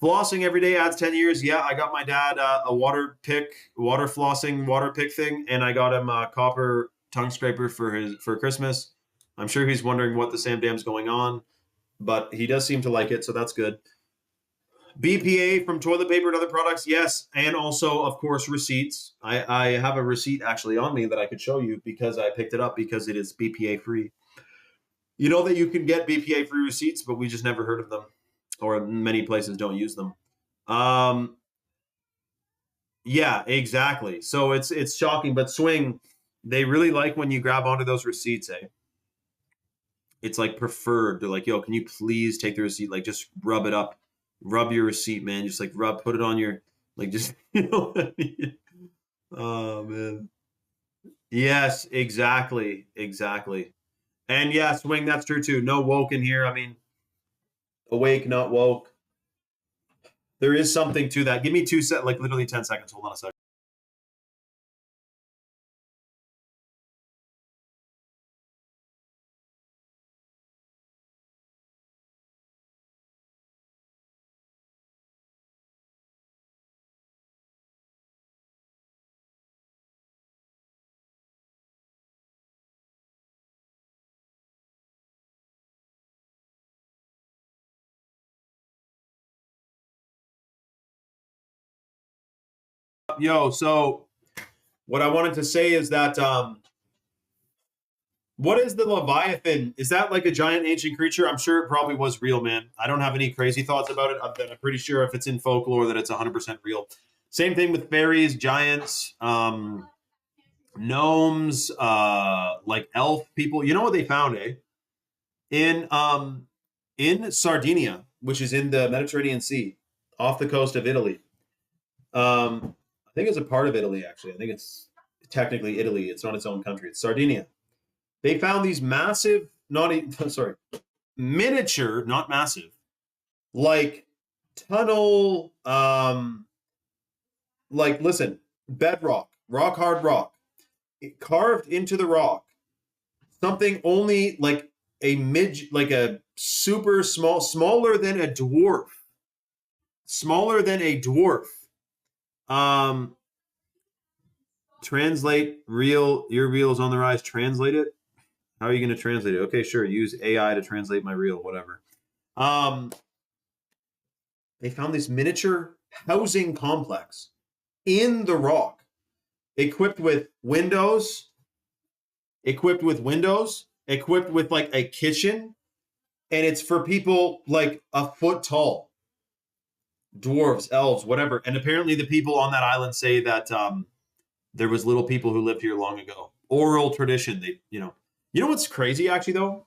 Flossing every day adds 10 years. Yeah, I got my dad a water pick thing, and I got him Copper tongue scraper for Christmas. I'm sure he's wondering what the Sam Dam's going on, but he does seem to like it, so that's good. BPA from toilet paper and other products, yes, and also, of course, receipts. I have a receipt actually on me that I could show you because I picked it up because it is BPA free. You know that you can get BPA free receipts, but we just never heard of them, or many places don't use them. Yeah, exactly. So it's shocking, but Swing, they really like when you grab onto those receipts, eh? It's like preferred. They're like, yo, can you please take the receipt? Like, just rub it up. Rub your receipt, man. Just like put it on your, like, just, you know what I mean? Oh, man. Yes, exactly. Exactly. And yeah, Swing, that's true too. No woke in here. I mean, awake, not woke. There is something to that. Give me like literally 10 seconds. Hold on a second. Yo, so what I wanted to say is that what is the Leviathan? Is that like a giant ancient creature? I'm sure it probably was real, man. I don't have any crazy thoughts about it. I'm pretty sure if it's in folklore that it's 100% real. Same thing with fairies, giants, gnomes, like elf people. You know what they found, eh? In Sardinia, which is in the Mediterranean Sea, off the coast of Italy. I think it's a part of Italy, actually. I think it's technically Italy. It's not its own country. It's Sardinia. They found these massive, miniature, not massive, like tunnel, like, listen, bedrock, rock hard rock, carved into the rock, something only like like a super small, smaller than a dwarf. Translate reel, your reel is on the rise. Translate it. How are you going to translate it? Okay, sure. Use AI to translate my reel, whatever. They found this miniature housing complex in the rock, equipped with windows, equipped with like a kitchen, and it's for people like a foot tall. Dwarves, elves, whatever. And apparently the people on that island say that there was little people who lived here long ago. Oral tradition. You know what's crazy actually though?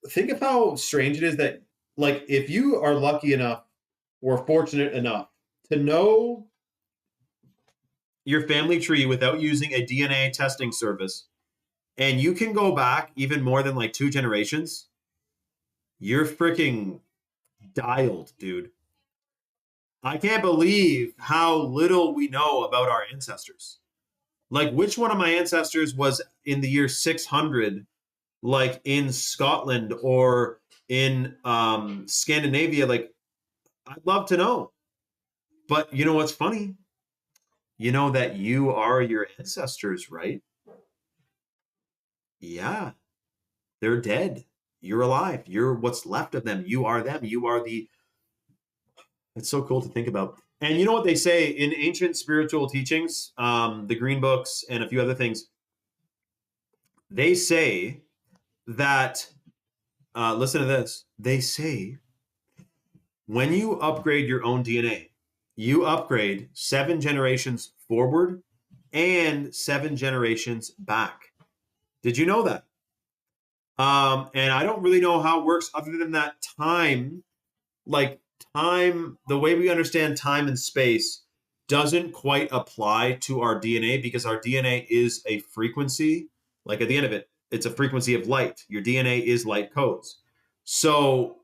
Think of how strange it is that, like, if you are lucky enough or fortunate enough to know your family tree without using a DNA testing service, and you can go back even more than like 2 generations, you're freaking dialed, dude. I can't believe how little we know about our ancestors. Like, which one of my ancestors was in the year 600, like in Scotland or in Scandinavia? Like, I'd love to know. But you know what's funny? You know that you are your ancestors, right? Yeah, they're dead. You're alive. You're what's left of them. You are them. You are the. It's so cool to think about. And you know what they say in ancient spiritual teachings, the Green Books and a few other things? They say that, listen to this. They say when you upgrade your own DNA, you upgrade 7 generations forward and 7 generations back. Did you know that? And I don't really know how it works other than that time, the way we understand time and space doesn't quite apply to our DNA because our DNA is a frequency. Like at the end of it, it's a frequency of light. Your DNA is light codes. So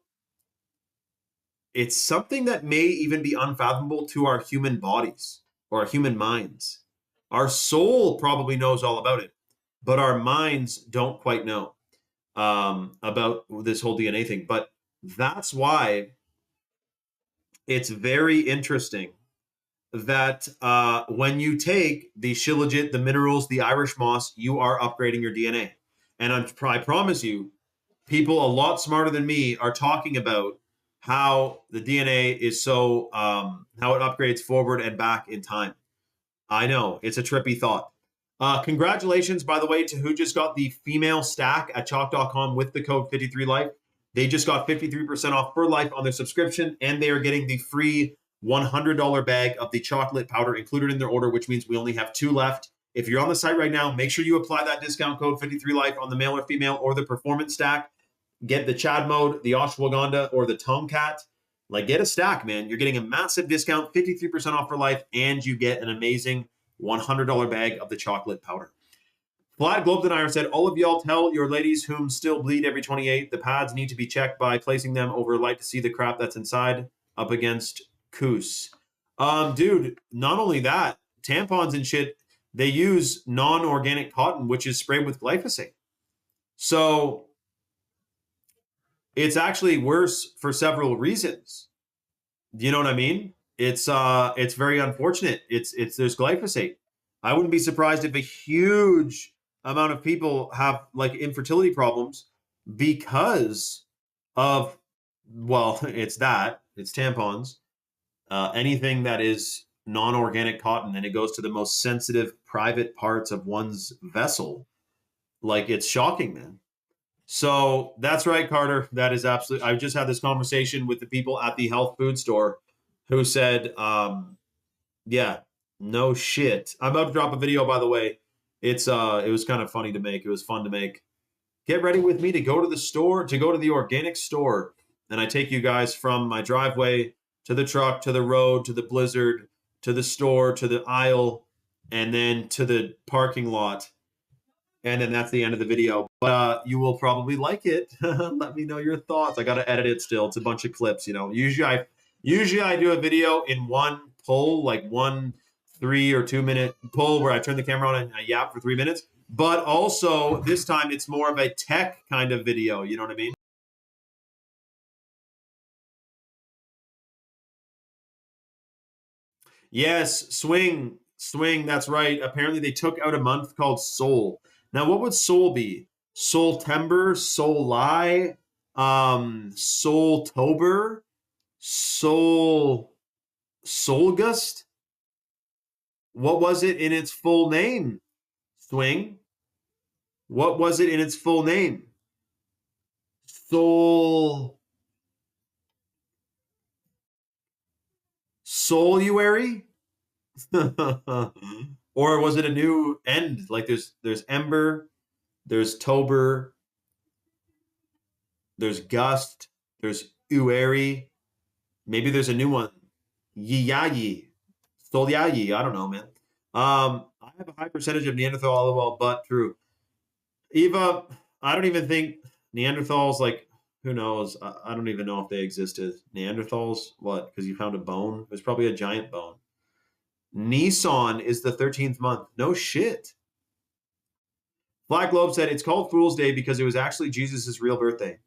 it's something that may even be unfathomable to our human bodies or our human minds. Our soul probably knows all about it, but our minds don't quite know about this whole DNA thing. But that's why it's very interesting that when you take the shilajit, the minerals, the Irish moss, you are upgrading your DNA. And I promise you, people a lot smarter than me are talking about how the DNA is so, how it upgrades forward and back in time. I know, it's a trippy thought. Congratulations, by the way, to who just got the female stack at chalk.com with the code 53life. They just got 53% off for life on their subscription, and they are getting the free $100 bag of the chocolate powder included in their order, which means we only have 2 left. If you're on the site right now, make sure you apply that discount code 53life on the male or female or the performance stack. Get the Chad mode, the ashwagandha, or the tomcat. Like, get a stack, man. You're getting a massive discount, 53% off for life, and you get an amazing $100 bag of the chocolate powder. Flat Globe Denier said, all of y'all tell your ladies whom still bleed every 28, the pads need to be checked by placing them over light to see the crap that's inside up against Coos. Dude, not only that, tampons and shit, they use non-organic cotton, which is sprayed with glyphosate. So it's actually worse for several reasons. You know what I mean? It's very unfortunate. There's glyphosate. I wouldn't be surprised if a huge amount of people have like infertility problems because of, well, it's tampons, anything that is non-organic cotton, and it goes to the most sensitive private parts of one's vessel. Like, it's shocking, man. So that's right, Carter. That is absolutely. I just had this conversation with the people at the health food store who said, yeah, no shit. I'm about to drop a video, by the way. It was kind of funny to make. It was fun to make. Get ready with me to go to the store, to go to the organic store. And I take you guys from my driveway to the truck, to the road, to the blizzard, to the store, to the aisle, and then to the parking lot. And then that's the end of the video. But you will probably like it. Let me know your thoughts. I got to edit it still. It's a bunch of clips, you know. Usually I do a video in one pull, like 1 3 or 2 minute pull where I turn the camera on and I yap for 3 minutes. But also this time it's more of a tech kind of video. You know what I mean? Yes, swing. That's right. Apparently they took out a month called Soul. Now, what would Soul be? Soultember, Soul-I, Soultober, Soulgust? What was it in its full name? Swing. What was it in its full name? Soluary? Or was it a new end? Like there's Ember, there's Tober, there's Gust, there's Ueri. Maybe there's a new one. Yiyayi. Solyayi. I don't know, man. I have a high percentage of Neanderthal LOL, but true. Eva, I don't even think Neanderthals, like, who knows? I don't even know if they existed. Neanderthals? What? Because you found a bone? It was probably a giant bone. Nissan is the 13th month. No shit. Black Globe said it's called Fool's Day because it was actually Jesus' real birthday.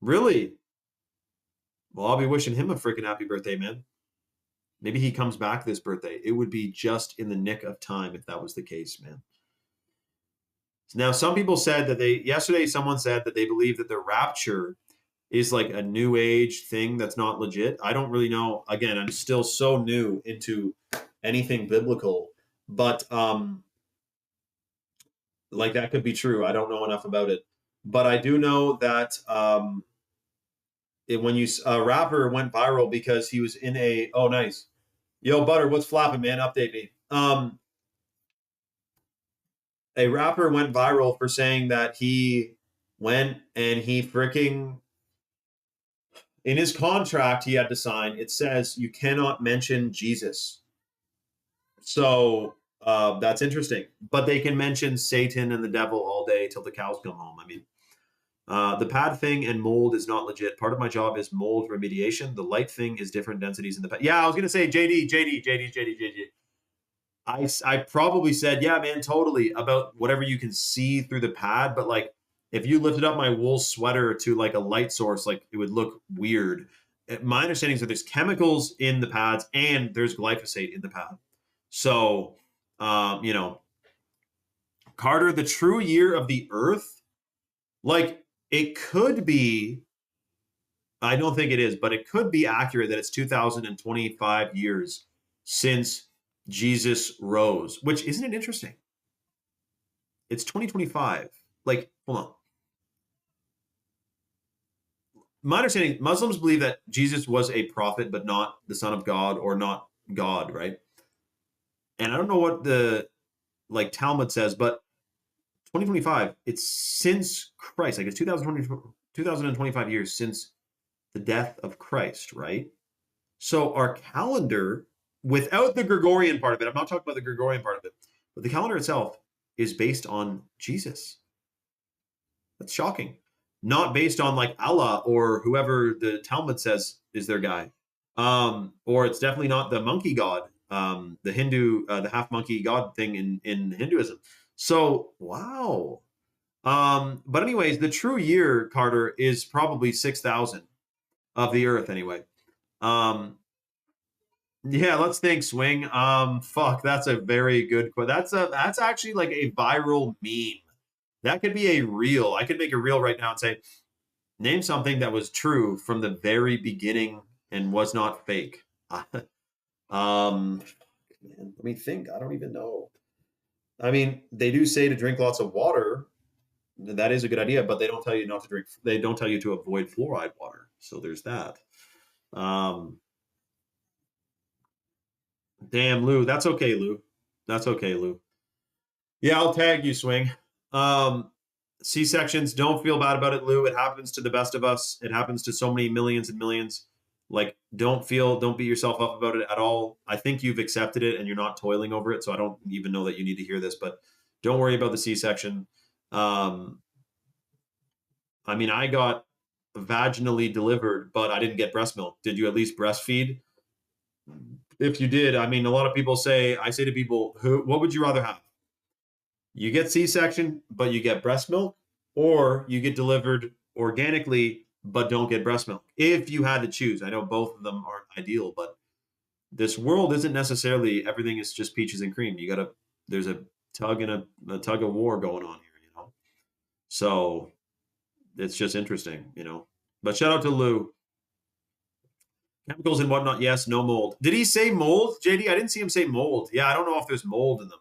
Really? Well, I'll be wishing him a freaking happy birthday, man. Maybe he comes back this birthday. It would be just in the nick of time if that was the case, man. Now, some people said that yesterday someone said that they believe that the rapture is like a new age thing that's not legit. I don't really know. Again, I'm still so new into anything biblical, but like that could be true. I don't know enough about it, but I do know that when a rapper went viral because he was in oh, nice. Yo, Butter, what's flapping, man? Update me. A rapper went viral for saying that he went and he freaking, in his contract he had to sign, it says you cannot mention Jesus. So that's interesting. But they can mention Satan and the devil all day till the cows come home. I mean, the pad thing and mold is not legit. Part of my job is mold remediation. The light thing is different densities in the pad. Yeah, I was going to say JD. I probably said, yeah, man, totally, about whatever you can see through the pad. But like, if you lifted up my wool sweater to like a light source, like it would look weird. my understanding is that there's chemicals in the pads and there's glyphosate in the pad. So, you know, Carter, the true year of the Earth, like it could be, I don't think it is, but it could be accurate that it's 2025 years since Jesus rose, which isn't it interesting? It's 2025. Like, hold on. My understanding, Muslims believe that Jesus was a prophet, but not the son of God or not God, right? And I don't know what the like Talmud says, but 2025, it's since Christ, like it's 2025 years since the death of Christ, right? So our calendar, without the Gregorian part of it, I'm not talking about the Gregorian part of it, but the calendar itself is based on Jesus. That's shocking. Not based on like Allah or whoever the Talmud says is their guy. Or it's definitely not the monkey god, the Hindu, the half monkey god thing in Hinduism. So, wow. But anyways, the true year, Carter, is probably 6,000 of the Earth anyway. Yeah, let's think, Swing. Fuck, that's a very good quote. That's actually like a viral meme. That could be a reel. I could make a reel right now and say, name something that was true from the very beginning and was not fake. Man, let me think. I don't even know. I mean, they do say to drink lots of water. That is a good idea, but they don't tell you not to drink. They don't tell you to avoid fluoride water. So there's that. Damn, Lou. That's okay, Lou. That's okay, Lou. Yeah, I'll tag you, Swing. C-sections, don't feel bad about it, Lou. It happens to the best of us. It happens to so many millions and millions. Like, don't beat yourself up about it at all. I think you've accepted it and you're not toiling over it. So I don't even know that you need to hear this, but don't worry about the C-section. I mean, I got vaginally delivered, but I didn't get breast milk. Did you at least breastfeed? If you did, I mean, a lot of people say, I say to people, what would you rather have? You get C-section, but you get breast milk, or you get delivered organically, but don't get breast milk. If you had to choose, I know both of them aren't ideal, but this world isn't necessarily everything is just peaches and cream. There's a tug and a tug of war going on here, you know? So it's just interesting, you know? But shout out to Lou. Chemicals and whatnot, yes, no mold. Did he say mold, JD? I didn't see him say mold. Yeah, I don't know if there's mold in them.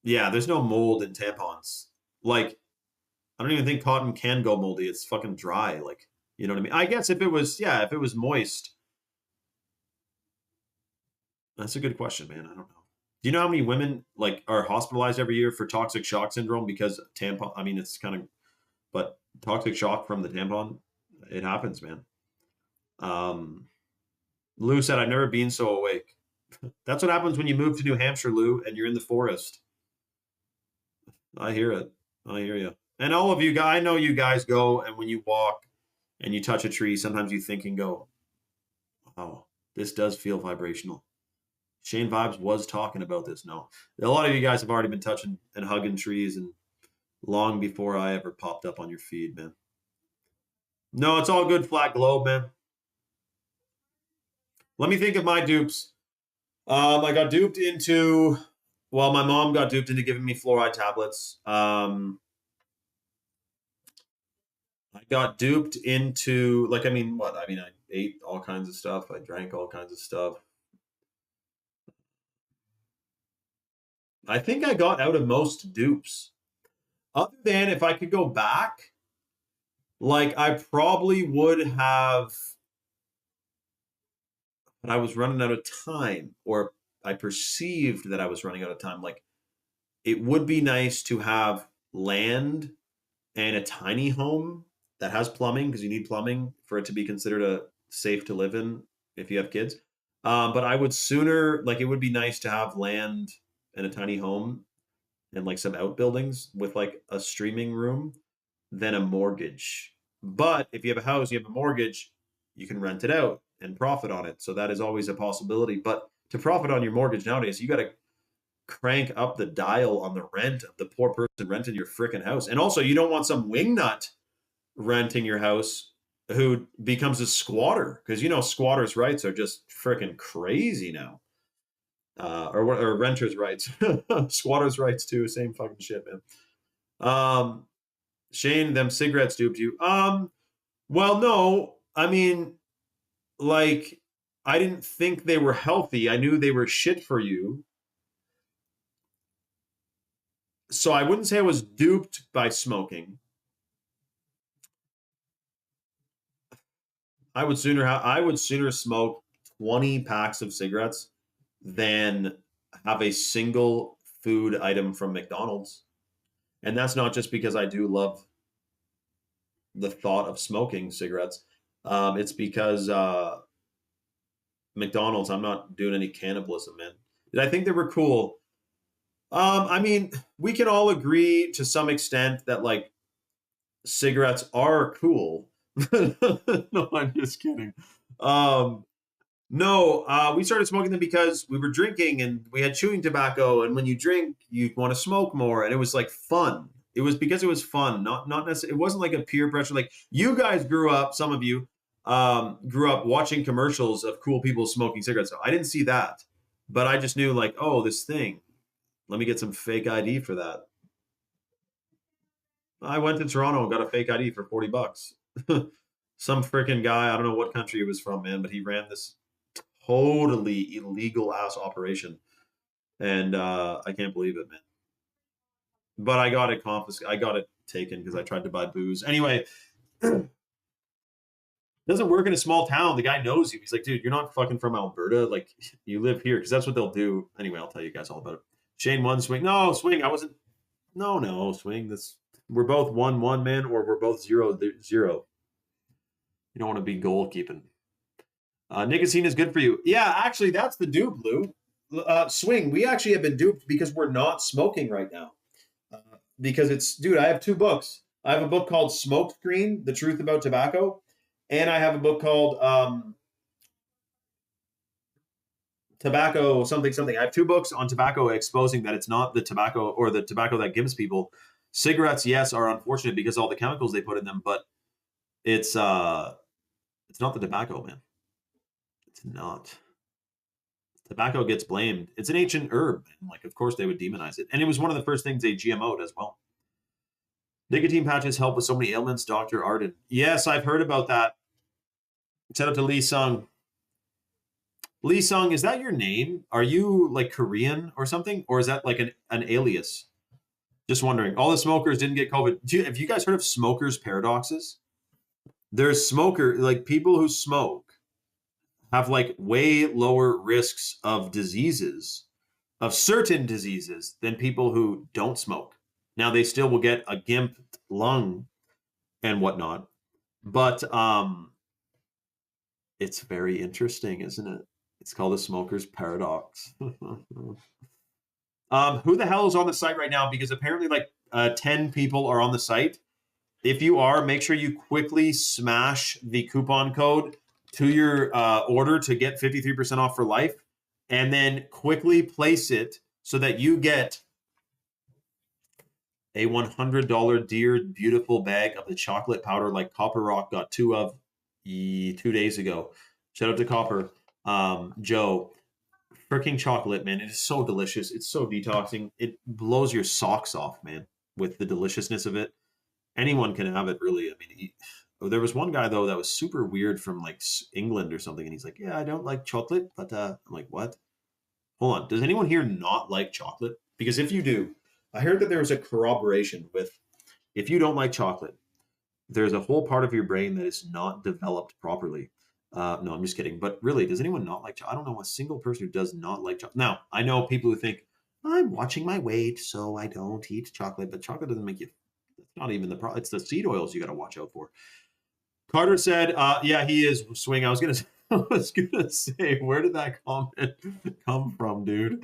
Yeah, there's no mold in tampons. Like, I don't even think cotton can go moldy. It's fucking dry. Like, you know what I mean? I guess if it was moist. That's a good question, man. I don't know. Do you know how many women like are hospitalized every year for toxic shock syndrome because tampon? I mean, it's kind of, but toxic shock from the tampon, it happens, man. Lou said, I've never been so awake. That's what happens when you move to New Hampshire, Lou, and you're in the forest. I hear it. I hear you. And all of you guys, I know you guys go, and when you walk and you touch a tree, sometimes you think and go, wow, this does feel vibrational. Shane Vibes was talking about this. No, a lot of you guys have already been touching and hugging trees and long before I ever popped up on your feed, man. No, it's all good, Flat Globe, man. Let me think of my dupes. I got duped into, well, my mom got duped into giving me fluoride tablets. I got duped into, like, I mean, what? I mean, I ate all kinds of stuff. I drank all kinds of stuff. I think I got out of most dupes. Other than if I could go back, like, I probably would have, but I was running out of time, or I perceived that I was running out of time. Like, it would be nice to have land and a tiny home that has plumbing, because you need plumbing for it to be considered a safe to live in if you have kids. But I would sooner, like, it would be nice to have land and a tiny home and like some outbuildings with like a streaming room than a mortgage. But if you have a house, you have a mortgage, you can rent it out and profit on it. So that is always a possibility. But to profit on your mortgage nowadays, you got to crank up the dial on the rent of the poor person renting your freaking house. And also, you don't want some wingnut renting your house who becomes a squatter because squatters' rights are just freaking crazy now. Or renters' rights, squatters' rights too. Same fucking shit, man. Shane, them cigarettes duped you. Well, no, I mean, like, I didn't think they were healthy. I knew they were shit for you. So I wouldn't say I was duped by smoking. I would sooner smoke 20 packs of cigarettes than have a single food item from McDonald's. And that's not just because I do love the thought of smoking cigarettes. It's because McDonald's, I'm not doing any cannibalism, man. Did I think they were cool? I mean, we can all agree to some extent that like cigarettes are cool. No, I'm just kidding. Um, no, we started smoking them because we were drinking and we had chewing tobacco, and when you drink, you want to smoke more, and it was like fun. It was because it was fun, not necessarily. It wasn't like a peer pressure. Like you guys grew up, some of you grew up watching commercials of cool people smoking cigarettes. So I didn't see that, but I just knew like, oh, this thing. Let me get some fake ID for that. I went to Toronto and got a fake ID for $40. Some freaking guy, I don't know what country he was from, man, but he ran this totally illegal ass operation, and I can't believe it, man. But I got it confiscated. I got it taken because I tried to buy booze. Anyway, doesn't work in a small town. The guy knows you. He's like, dude, you're not fucking from Alberta. Like, you live here because that's what they'll do. Anyway, I'll tell you guys all about it. Shane won swing. No swing. I wasn't. No swing. This we're both 1-1, man, or we're both 0-0. You don't want to be goalkeeping. Nicotine is good for you. Yeah, actually, that's the dupe, Lou. Swing. We actually have been duped because we're not smoking right now. Because it's, dude, I have 2 books. I have a book called Smoke Screen: The Truth About Tobacco, and I have a book called Tobacco something something. I have 2 books on tobacco exposing that it's not the tobacco or the tobacco that gives people. Cigarettes, yes, are unfortunate because all the chemicals they put in them, but it's not the tobacco, man. It's not. Tobacco gets blamed. It's an ancient herb. Like, of course, they would demonize it. And it was one of the first things they GMO'd as well. Nicotine patches help with so many ailments, Dr. Arden. Yes, I've heard about that. Shout out to Lee Sung. Lee Sung, is that your name? Are you like Korean or something? Or is that like an alias? Just wondering. All the smokers didn't get COVID. Have you guys heard of smokers' paradoxes? There's like people who smoke have like way lower risks of diseases, of certain diseases, than people who don't smoke. Now they still will get a gimp lung and whatnot, but it's very interesting, isn't it? It's called the smoker's paradox. Who the hell is on the site right now? Because apparently like 10 people are on the site. If you are, make sure you quickly smash the coupon code to your order to get 53% off for life, and then quickly place it so that you get a $100 Dear Beautiful bag of the chocolate powder like Copper Rock got 2 of 2 days ago. Shout out to Copper. Joe, freaking chocolate, man. It is so delicious. It's so detoxing. It blows your socks off, man, with the deliciousness of it. Anyone can have it, really. I mean, there was one guy, though, that was super weird from like England or something. And he's like, yeah, I don't like chocolate. But I'm like, what? Hold on. Does anyone here not like chocolate? Because if you do, I heard that there was a corroboration with if you don't like chocolate, there's a whole part of your brain that is not developed properly. No, I'm just kidding. But really, does anyone not like chocolate? I don't know a single person who does not like chocolate. Now, I know people who think, I'm watching my weight, so I don't eat chocolate. But chocolate doesn't make you, it's not even the problem. It's the seed oils you got to watch out for. Carter said, yeah, he is swing. I was gonna say, where did that comment come from, dude?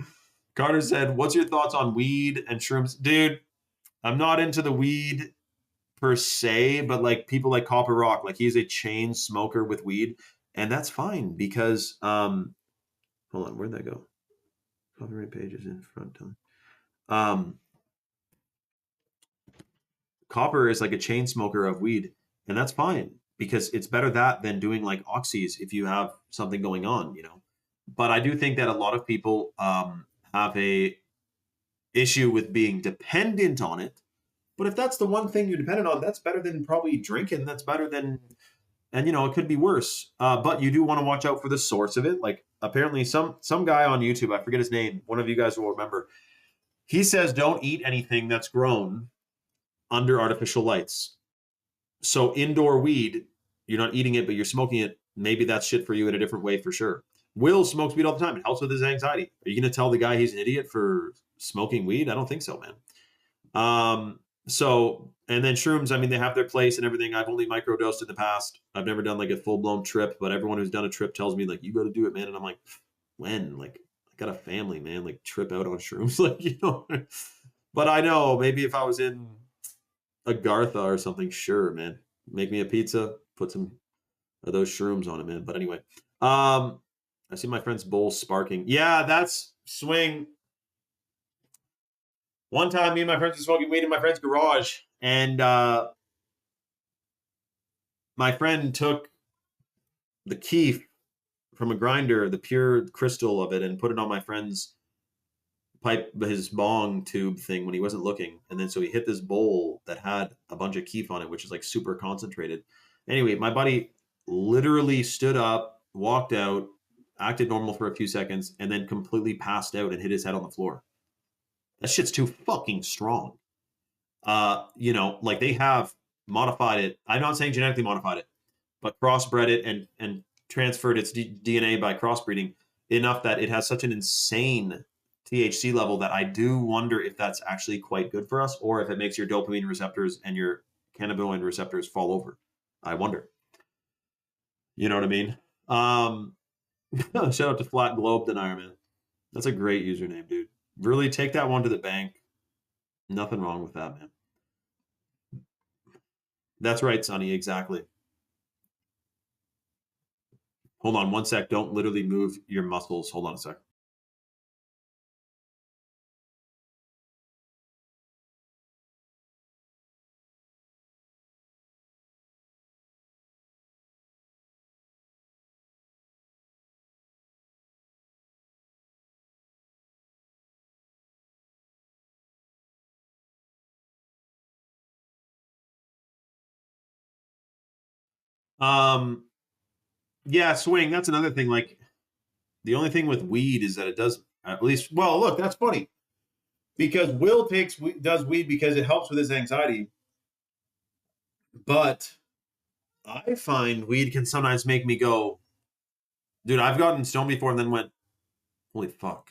Carter said, what's your thoughts on weed and shrooms? Dude, I'm not into the weed per se, but like people like Copper Rock, like he's a chain smoker with weed, and that's fine because hold on, where'd that go? Copyright page is in front. Copper is like a chain smoker of weed, and that's fine. because it's better that than doing like oxys if you have something going on, you know. But I do think that a lot of people have a issue with being dependent on it. But if that's the one thing you're dependent on, that's better than probably drinking. That's better than, and you know, it could be worse. But you do want to watch out for the source of it. Like apparently some guy on YouTube, I forget his name, one of you guys will remember. He says don't eat anything that's grown under artificial lights. So indoor weed, you're not eating it, but you're smoking it. Maybe that's shit for you in a different way for sure. Will smokes weed all the time. It helps with his anxiety. Are you going to tell the guy he's an idiot for smoking weed? I don't think so, man. So, and then shrooms, I mean, they have their place and everything. I've only microdosed in the past. I've never done like a full-blown trip, but everyone who's done a trip tells me like, you got to do it, man. And I'm like, when? Like, I got a family, man. Like, trip out on shrooms, like, you know. But I know maybe if I was in Agartha or something, sure, man. Make me a pizza, put some of those shrooms on it, man. But anyway, I see my friend's bowl sparking. Yeah, that's swing. One time, me and my friends were smoking weed in my friend's garage, and my friend took the keef from a grinder, the pure crystal of it, and put it on my friend's pipe, his bong tube thing when he wasn't looking. And then so he hit this bowl that had a bunch of keef on it, which is like super concentrated. Anyway, my buddy literally stood up, walked out, acted normal for a few seconds, and then completely passed out and hit his head on the floor. That shit's too fucking strong. You know, like they have modified it. I'm not saying genetically modified it, but crossbred it and transferred its DNA by crossbreeding enough that it has such an insane THC level that I do wonder if that's actually quite good for us, or if it makes your dopamine receptors and your cannabinoid receptors fall over. I wonder. You know what I mean? Shout out to Flat Globe Denier, man. That's a great username, dude. Really take that one to the bank. Nothing wrong with that, man. That's right, Sonny. Exactly. Hold on one sec. Don't literally move your muscles. Hold on a sec. Yeah, swing. That's another thing. Like the only thing with weed is that it does at least. Well, look, that's funny because Will does weed because it helps with his anxiety, but I find weed can sometimes make me go, dude. I've gotten stoned before and then went, holy fuck,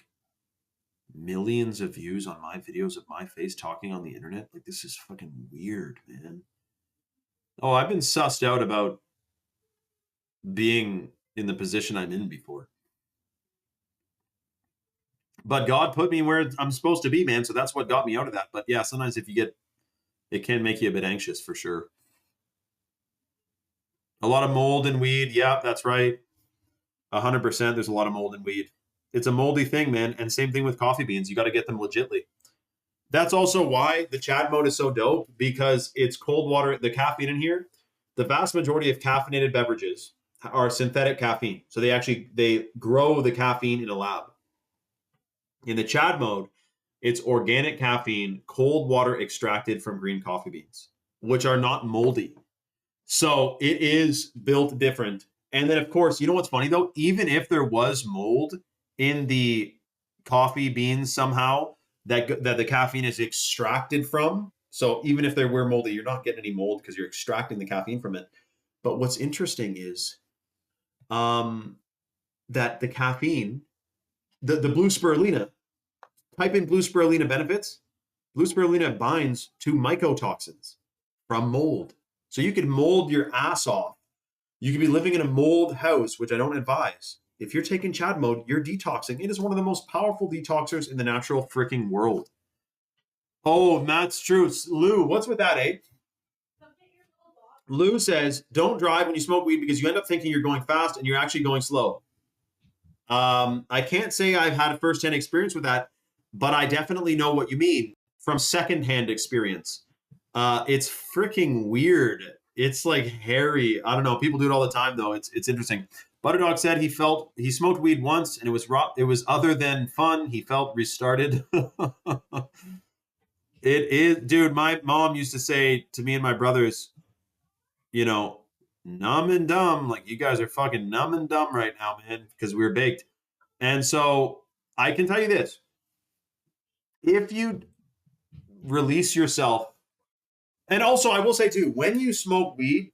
millions of views on my videos of my face talking on the internet. Like this is fucking weird, man. Oh, I've been sussed out about being in the position I'm in before. But God put me where I'm supposed to be, man. So that's what got me out of that. But yeah, sometimes if you get, it can make you a bit anxious for sure. A lot of mold in weed. Yeah, that's right. 100%. There's a lot of mold in weed. It's a moldy thing, man. And same thing with coffee beans. You got to get them legitly. That's also why the Chad mode is so dope, because it's cold water. The caffeine in here, the vast majority of caffeinated beverages are synthetic caffeine. So they grow the caffeine in a lab. In the Chad mode, it's organic caffeine, cold water extracted from green coffee beans, which are not moldy. So it is built different. And then, of course, you know what's funny, though? Even if there was mold in the coffee beans somehow that the caffeine is extracted from, so even if there were moldy, you're not getting any mold because you're extracting the caffeine from it. But what's interesting is that the caffeine, the blue spirulina, type in blue spirulina benefits. Blue spirulina binds to mycotoxins from mold. So you could mold your ass off. You could be living in a mold house, which I don't advise. If you're taking Chad mode, you're detoxing. It is one of the most powerful detoxers in the natural freaking world. Oh, that's true. Lou, what's with that, eh? Lou says, don't drive when you smoke weed because you end up thinking you're going fast and you're actually going slow. I can't say I've had a firsthand experience with that, but I definitely know what you mean from secondhand experience. It's freaking weird it's like hairy. I don't know. People do it all the time though. It's interesting. Butterdog said he smoked weed once and it was raw. It was other than fun. He felt restarted. It is, dude. My mom used to say to me and my brothers, you know, numb and dumb. Like, you guys are fucking numb and dumb right now, man, because we were baked. And so I can tell you this: if you release yourself, and also I will say too, when you smoke weed,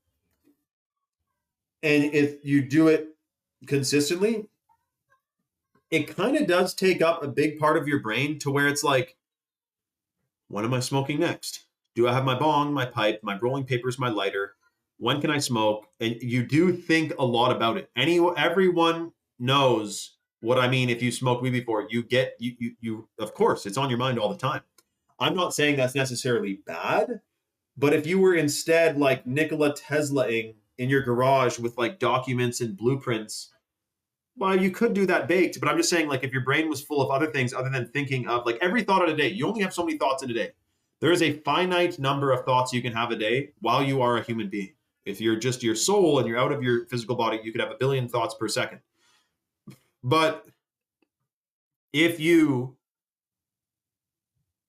and if you do it consistently, it kind of does take up a big part of your brain to where it's like, when am I smoking next? Do I have my bong, my pipe, my rolling papers, my lighter? When can I smoke? And you do think a lot about it. Everyone knows what I mean. If you smoked weed before, you of course, it's on your mind all the time. I'm not saying that's necessarily bad, but if you were instead like Nikola Tesla-ing in your garage with like documents and blueprints, well, you could do that baked, but I'm just saying, like, if your brain was full of other things other than thinking of, like, every thought of a day, you only have so many thoughts in a day. There is a finite number of thoughts you can have a day while you are a human being. If you're just your soul and you're out of your physical body, you could have 1 billion thoughts per second. But if you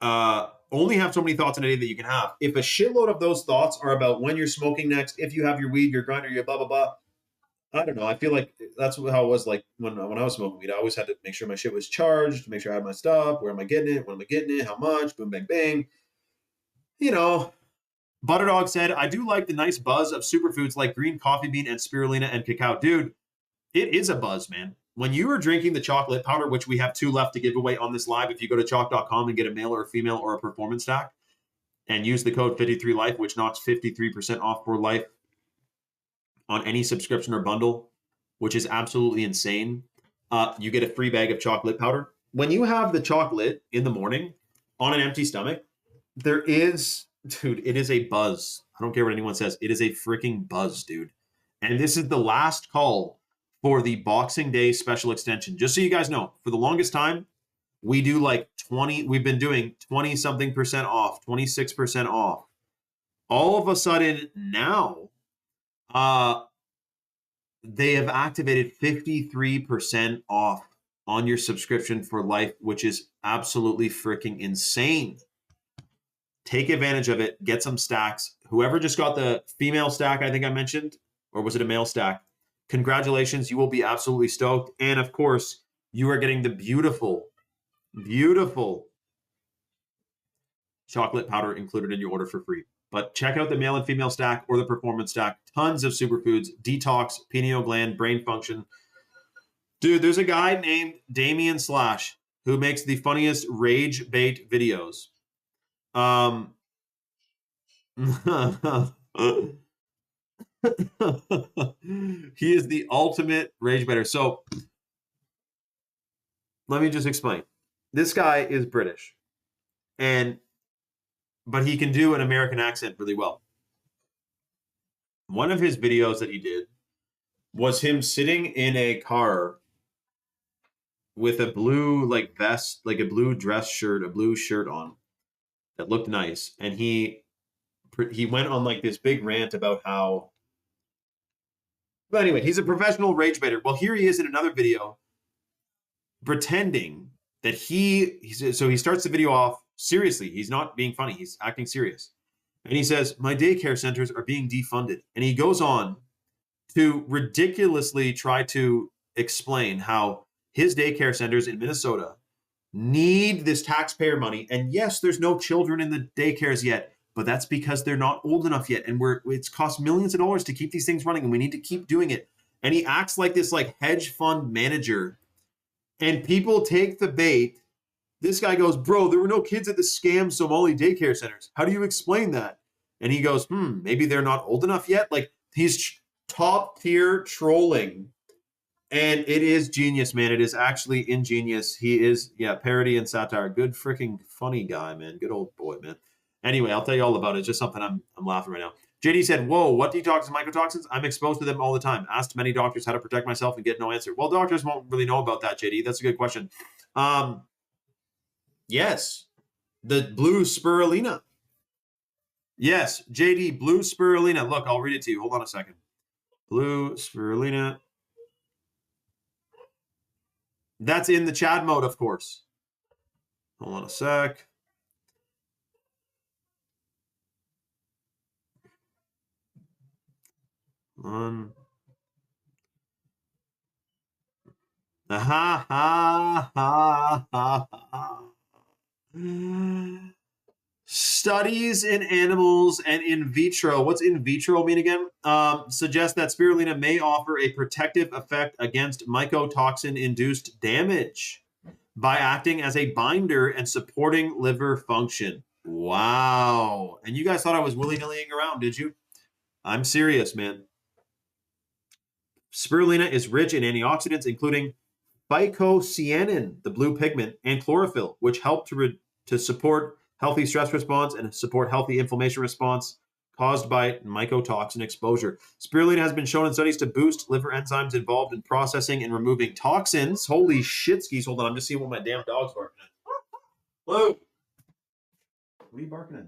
only have so many thoughts in a day that you can have, if a shitload of those thoughts are about when you're smoking next, if you have your weed, your grinder, your blah, blah, blah, I don't know. I feel like that's how it was like when I was smoking weed. I always had to make sure my shit was charged, make sure I had my stuff. Where am I getting it? When am I getting it? How much? Boom, bang, bang. You know, Butterdog said, I do like the nice buzz of superfoods like green coffee bean and spirulina and cacao. Dude, it is a buzz, man. When you are drinking the chocolate powder, which we have 2 left to give away on this live, if you go to chalk.com and get a male or a female or a performance stack and use the code 53life, which knocks 53% off for life on any subscription or bundle, which is absolutely insane. You get a free bag of chocolate powder. When you have the chocolate in the morning on an empty stomach, there is, dude, it is a buzz. I don't care what anyone says. It is a freaking buzz, dude. And this is the last call for the Boxing Day special extension. Just so you guys know, for the longest time, we do like 20, we've been doing 20 something percent off, 26% off. All of a sudden now, they have activated 53% off on your subscription for life, which is absolutely freaking insane. Take advantage of it. Get some stacks. Whoever just got the female stack, I think I mentioned, or was it a male stack? Congratulations. You will be absolutely stoked. And of course, you are getting the beautiful, beautiful chocolate powder included in your order for free. But check out the male and female stack or the performance stack. Tons of superfoods, detox, pineal gland, brain function. Dude, there's a guy named Damian Slash who makes the funniest rage bait videos. He is the ultimate rage baiter. So let me just explain. This guy is British, but he can do an American accent really well. One of his videos that he did was him sitting in a car with a blue like vest, like a blue dress shirt, a blue shirt on that looked nice. And he went on like this big rant about how, but anyway, he's a professional rage baiter. Well, here he is in another video pretending that so he starts the video off seriously. He's not being funny. He's acting serious. And he says, my daycare centers are being defunded. And he goes on to ridiculously try to explain how his daycare centers in Minnesota need this taxpayer money. And yes, there's no children in the daycares yet, but that's because they're not old enough yet. And it's cost millions of dollars to keep these things running, and we need to keep doing it. And he acts like this like hedge fund manager. And people take the bait. This guy goes, bro, there were no kids at the scam Somali daycare centers. How do you explain that? And he goes, maybe they're not old enough yet. Like, he's top tier trolling. And it is genius, man. It is actually ingenious. He is, parody and satire. Good freaking funny guy, man. Good old boy, man. Anyway, I'll tell you all about it. It's just something I'm laughing right now. JD said, whoa, what detox and mycotoxins? I'm exposed to them all the time. Asked many doctors how to protect myself and get no answer. Well, doctors won't really know about that, JD. That's a good question. Yes, the blue spirulina. Yes, JD, blue spirulina. Look, I'll read it to you. Hold on a second. Blue spirulina. That's in the Chad mode, of course. Hold on a sec. On. Ha ha ha ha ha. Studies in animals and in vitro. What's in vitro mean again? Suggest that spirulina may offer a protective effect against mycotoxin-induced damage by acting as a binder and supporting liver function. Wow. And you guys thought I was willy-nillying around, did you? I'm serious, man. Spirulina is rich in antioxidants, including phycocyanin, the blue pigment, and chlorophyll, which help to support healthy stress response and support healthy inflammation response caused by mycotoxin exposure. Spirulina has been shown in studies to boost liver enzymes involved in processing and removing toxins. Holy shit skis. Hold on, I'm just seeing what my damn dog's barking at. Blue. What are you barking at?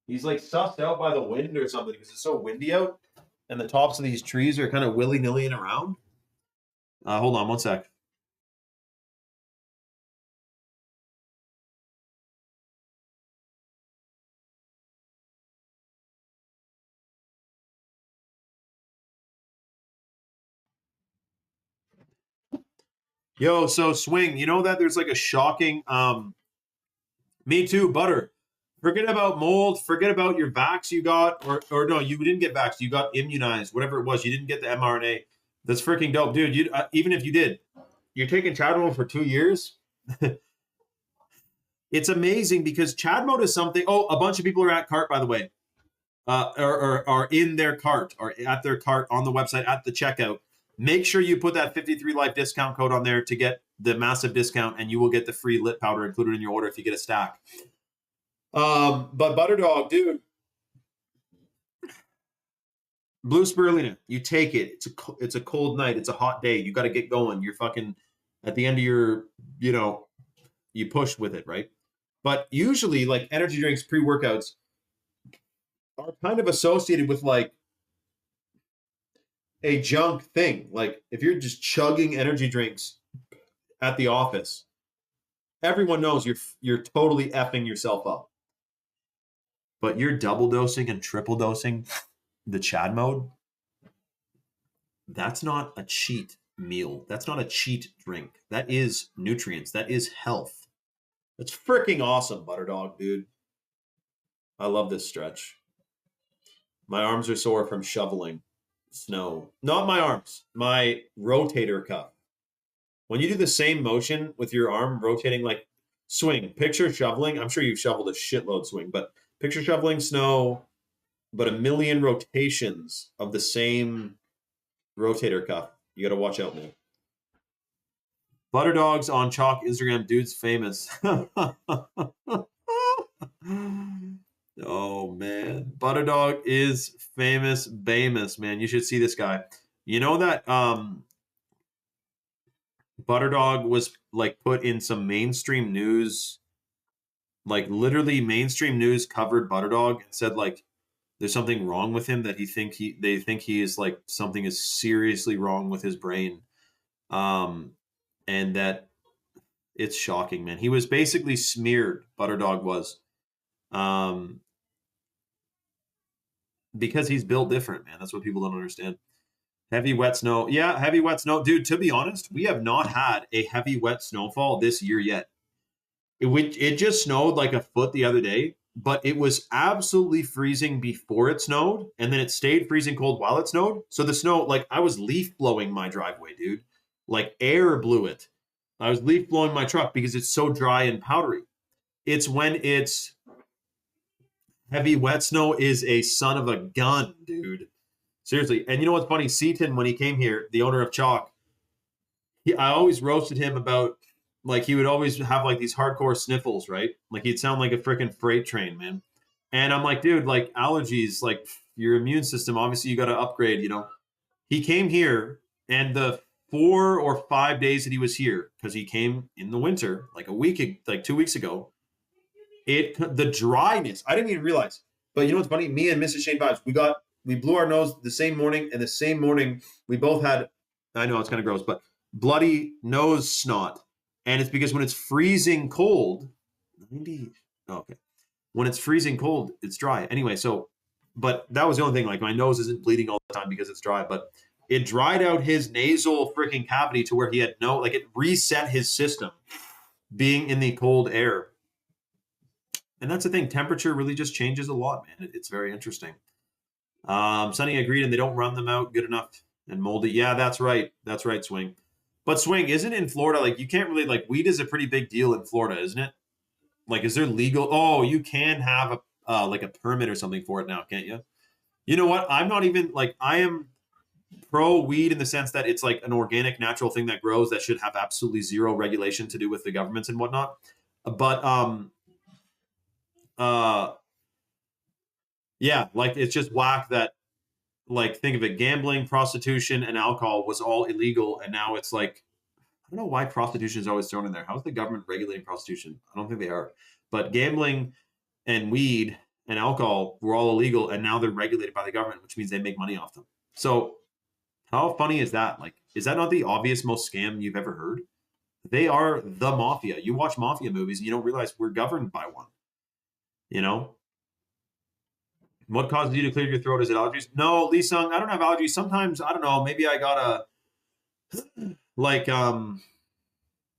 He's like sussed out by the wind or something because it's so windy out and the tops of these trees are kind of willy-nillying around. Hold on one sec. Yo, so Swing, you know that there's like a shocking me too, Butter. Forget about mold, forget about your vax you got, or no, you didn't get vaxxed, you got immunized, whatever it was, you didn't get the mRNA. That's freaking dope. Dude, you even if you did, you're taking chat mode for 2 years. It's amazing because chat mode is something. Oh, a bunch of people are at cart, by the way. Or are in their cart or at their cart on the website at the checkout. Make sure you put that 53 Life discount code on there to get the massive discount, and you will get the free lit powder included in your order if you get a stack. But Butterdog, dude, blue spirulina, you take it. It's a cold night. It's a hot day. You got to get going. You're fucking at the end of your, you push with it, right? But usually, like energy drinks, pre-workouts are kind of associated with like a junk thing. Like if you're just chugging energy drinks at the office, everyone knows you're totally effing yourself up. But you're double dosing and triple dosing the Chad mode. That's not a cheat meal. That's not a cheat drink. That is nutrients. That is health. That's freaking awesome, Butterdog, dude. I love this stretch. My arms are sore from shoveling snow. Not my arms, my rotator cuff. When you do the same motion with your arm rotating, like swing, picture shoveling. I'm sure you've shoveled a shitload swing, but picture shoveling snow, but a million rotations of the same rotator cuff. You got to watch out, man. Butterdogs on Chalk Instagram, dude's famous. Oh man, Butterdog is famous, Bamus, man. You should see this guy. You know that Butterdog was like put in some mainstream news, like literally mainstream news covered Butterdog and said like there's something wrong with him, that they think he is like something is seriously wrong with his brain. And that it's shocking, man. He was basically smeared, Butterdog was. Because he's built different, man. That's what people don't understand. Heavy wet snow. Yeah, heavy wet snow. Dude, to be honest, we have not had a heavy wet snowfall this year yet. It just snowed like a foot the other day, but it was absolutely freezing before it snowed, and then it stayed freezing cold while it snowed. So the snow, like I was leaf blowing my driveway, dude. Like air blew it. I was leaf blowing my truck because it's so dry and powdery. It's when it's heavy wet snow is a son of a gun, dude. Seriously. And you know what's funny? Seaton, when he came here, the owner of Chalk, I always roasted him about, like, he would always have, like, these hardcore sniffles, right? Like, he'd sound like a freaking freight train, man. And I'm like, dude, like, allergies, like, your immune system, obviously you got to upgrade, you know? He came here, and the 4 or 5 days that he was here, because he came in the winter, like 2 weeks ago, the dryness. I didn't even realize. But you know what's funny? Me and Mrs. Shane Vibes, we blew our nose the same morning, and the same morning we both had, I know it's kind of gross, but bloody nose snot. And it's because when it's freezing cold, 90, okay. When it's freezing cold, it's dry. Anyway, so, but that was the only thing. Like my nose isn't bleeding all the time because it's dry, but it dried out his nasal freaking cavity to where he had no, like it reset his system being in the cold air. And that's the thing. Temperature really just changes a lot, man. It's very interesting. Sonny agreed, and they don't run them out good enough and moldy. Yeah, that's right. That's right, Swing. But Swing, isn't in Florida, like you can't really, like weed is a pretty big deal in Florida, isn't it? Like, is there legal? Oh, you can have a like a permit or something for it now, can't you? You know what? I'm not even like, I am pro weed in the sense that it's like an organic, natural thing that grows that should have absolutely zero regulation to do with the governments and whatnot. But yeah, like it's just whack that, like, think of it, gambling, prostitution, and alcohol was all illegal, and now it's like, I don't know why prostitution is always thrown in there. How's the government regulating prostitution? I don't think they are. But gambling and weed and alcohol were all illegal, and now they're regulated by the government, which means they make money off them. So how funny is that? Like, is that not the obvious most scam you've ever heard? They are the mafia. You watch mafia movies and you don't realize we're governed by one. You know? What causes you to clear your throat? Is it allergies? No, Lee Sung, I don't have allergies. Sometimes, I don't know, maybe I got like,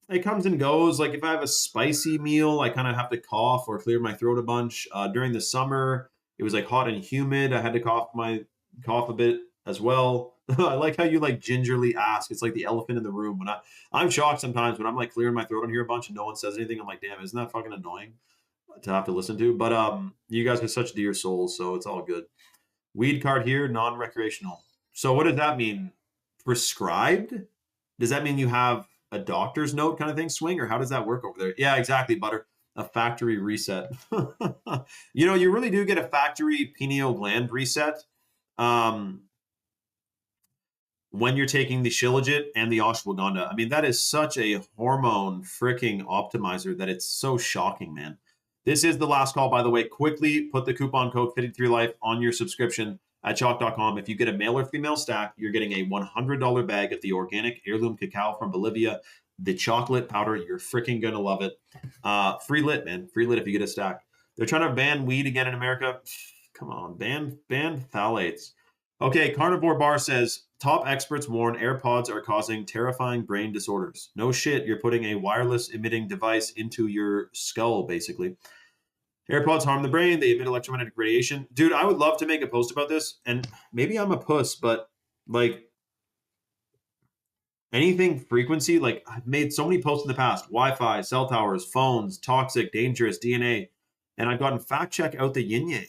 it comes and goes. Like if I have a spicy meal, I kind of have to cough or clear my throat a bunch. During the summer, it was like hot and humid. I had to cough a bit as well. I like how you like gingerly ask. It's like the elephant in the room. When I'm shocked sometimes when I'm like clearing my throat on here a bunch and no one says anything. I'm like, damn, isn't that fucking annoying to have to listen to? But you guys are such dear souls, so it's all good. Weed card here, non-recreational. So what does that mean? Prescribed? Does that mean you have a doctor's note kind of thing, Swing, or how does that work over there? Yeah, exactly, Butter. A factory reset. You know, you really do get a factory pineal gland reset when you're taking the Shilajit and the ashwagandha. I mean, that is such a hormone freaking optimizer that it's so shocking, man. This is the last call, by the way. Quickly put the coupon code 53life on your subscription at chalk.com. If you get a male or female stack, you're getting a $100 bag of the organic heirloom cacao from Bolivia, the chocolate powder. You're freaking going to love it. Free lit, man. Free lit if you get a stack. They're trying to ban weed again in America. Come on, ban phthalates. Okay, Carnivore Bar says, top experts warn AirPods are causing terrifying brain disorders. No shit, you're putting a wireless emitting device into your skull, basically. AirPods harm the brain. They emit electromagnetic radiation. Dude, I would love to make a post about this. And maybe I'm a puss, but like anything frequency, like I've made so many posts in the past. Wi-Fi, cell towers, phones, toxic, dangerous, DNA. And I've gotten fact check out the yin yang.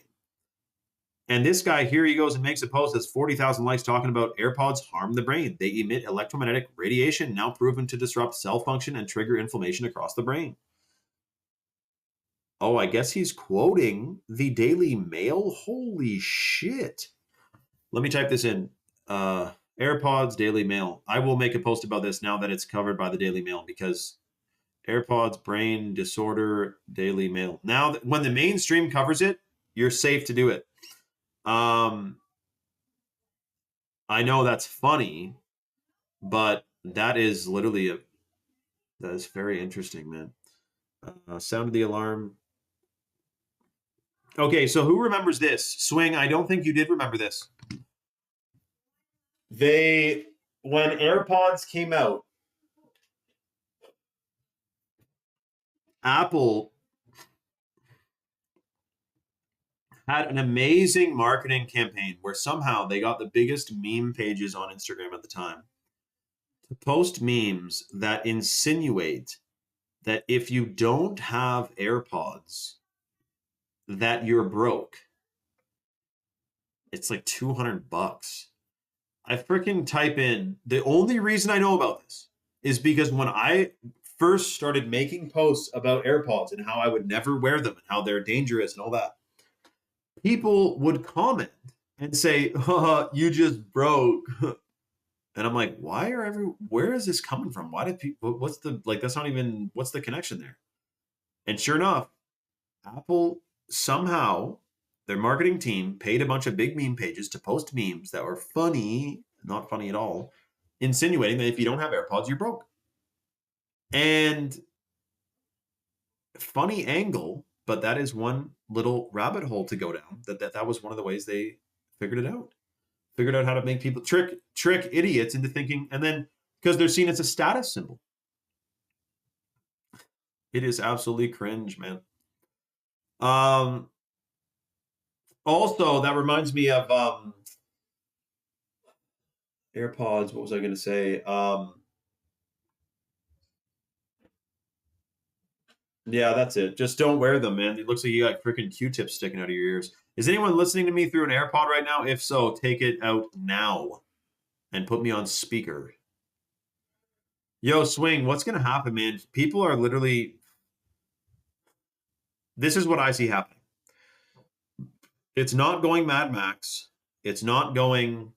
And this guy, here he goes and makes a post that's 40,000 likes talking about AirPods harm the brain. They emit electromagnetic radiation now proven to disrupt cell function and trigger inflammation across the brain. Oh, I guess he's quoting the Daily Mail. Holy shit. Let me type this in. AirPods, Daily Mail. I will make a post about this now that it's covered by the Daily Mail because AirPods, brain disorder, Daily Mail. Now, when the mainstream covers it, you're safe to do it. I know that's funny, but that is literally that is very interesting, man. Sound of the alarm. Okay, so who remembers this? Swing, I don't think you did remember this. When AirPods came out, Apple had an amazing marketing campaign where somehow they got the biggest meme pages on Instagram at the time to post memes that insinuate that if you don't have AirPods, that you're broke. It's like $200. I freaking type in, the only reason I know about this is because when I first started making posts about AirPods and how I would never wear them and how they're dangerous and all that, people would comment and say, you just broke. And I'm like, where is this coming from? Why did people, what's the connection there? And sure enough, Apple somehow, their marketing team paid a bunch of big meme pages to post memes that were funny, not funny at all, insinuating that if you don't have AirPods, you're broke. And funny angle, but that is one little rabbit hole to go down. That was one of the ways they figured it out. Figured out how to make people trick idiots into thinking, and then because they're seen as a status symbol. It is absolutely cringe, man. Also, that reminds me of AirPods. What was I going to say? Yeah, that's it. Just don't wear them, man. It looks like you got freaking Q-tips sticking out of your ears. Is anyone listening to me through an AirPod right now? If so, take it out now and put me on speaker. Yo, Swing, what's going to happen, man? People are literally... This is what I see happening. It's not going Mad Max. It's not going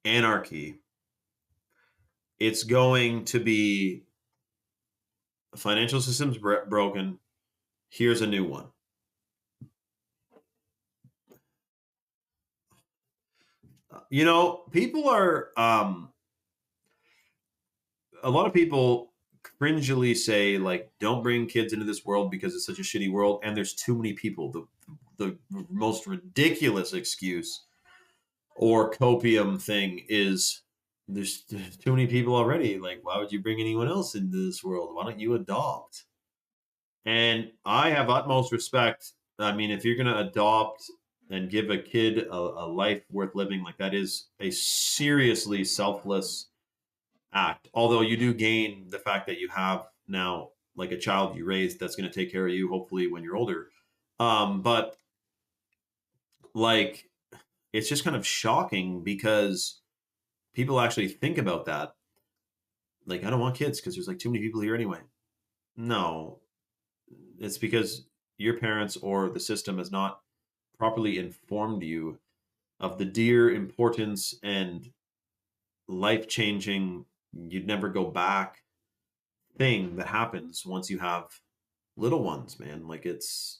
anarchy. It's going to be financial system's broken. Here's a new one. You know, people are... a lot of people cringily say, like, don't bring kids into this world because it's such a shitty world and there's too many people. The most ridiculous excuse or copium thing is there's too many people already. Like, why would you bring anyone else into this world? Why don't you adopt? And I have utmost respect. I mean, if you're going to adopt and give a kid a life worth living, like, that is a seriously selfless act. Although you do gain the fact that you have now like a child you raised that's going to take care of you, hopefully when you're older. But like, it's just kind of shocking because people actually think about that. Like, I don't want kids because there's like too many people here anyway. No, it's because your parents or the system has not properly informed you of the dear importance and life-changing, you'd never go back thing that happens once you have little ones, man. Like, it's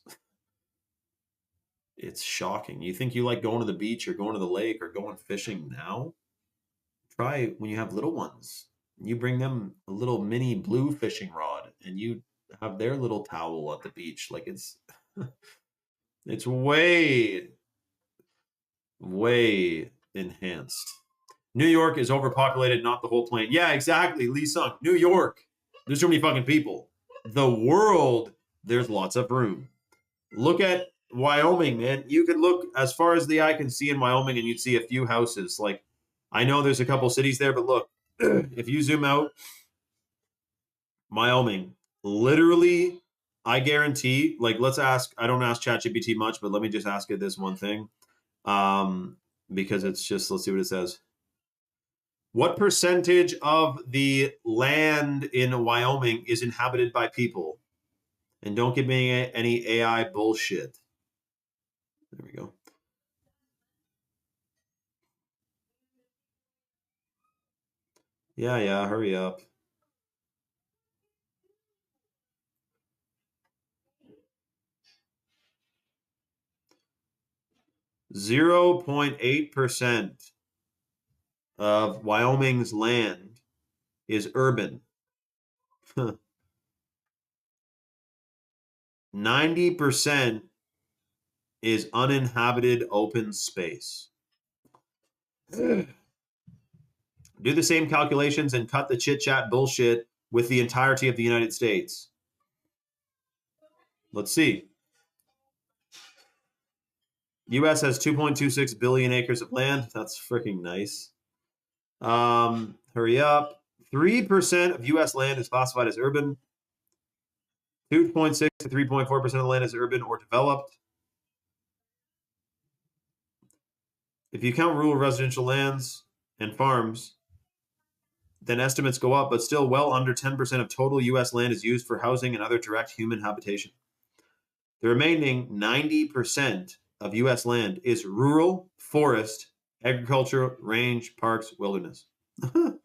shocking. You think you like going to the beach or going to the lake or going fishing now? Try when you have little ones. You bring them a little mini blue fishing rod and you have their little towel at the beach. Like, it's it's way enhanced. New York is overpopulated, not the whole planet. Yeah, exactly. Lee Sung. New York, there's too many fucking people. The world, there's lots of room. Look at Wyoming, man. You could look as far as the eye can see in Wyoming and you'd see a few houses. Like, I know there's a couple cities there, but look, if you zoom out, Wyoming, literally, I guarantee, like, let's ask, I don't ask ChatGPT much, but let me just ask it this one thing. Because it's just, let's see what it says. What percentage of the land in Wyoming is inhabited by people? And don't give me any AI bullshit. There we go. Yeah, hurry up. 0.8% of Wyoming's land is urban. 90% is uninhabited open space. Do the same calculations and cut the chit-chat bullshit with the entirety of the United States. Let's see. U.S. has 2.26 billion acres of land. That's freaking nice. Hurry up. 3% of U.S. land is classified as urban. 2.6 to 3.4% of the land is urban or developed. If you count rural residential lands and farms, then estimates go up, but still well under 10% of total U.S. land is used for housing and other direct human habitation. The remaining 90% of U.S. land is rural, forest, agriculture, range, parks, wilderness. Wow.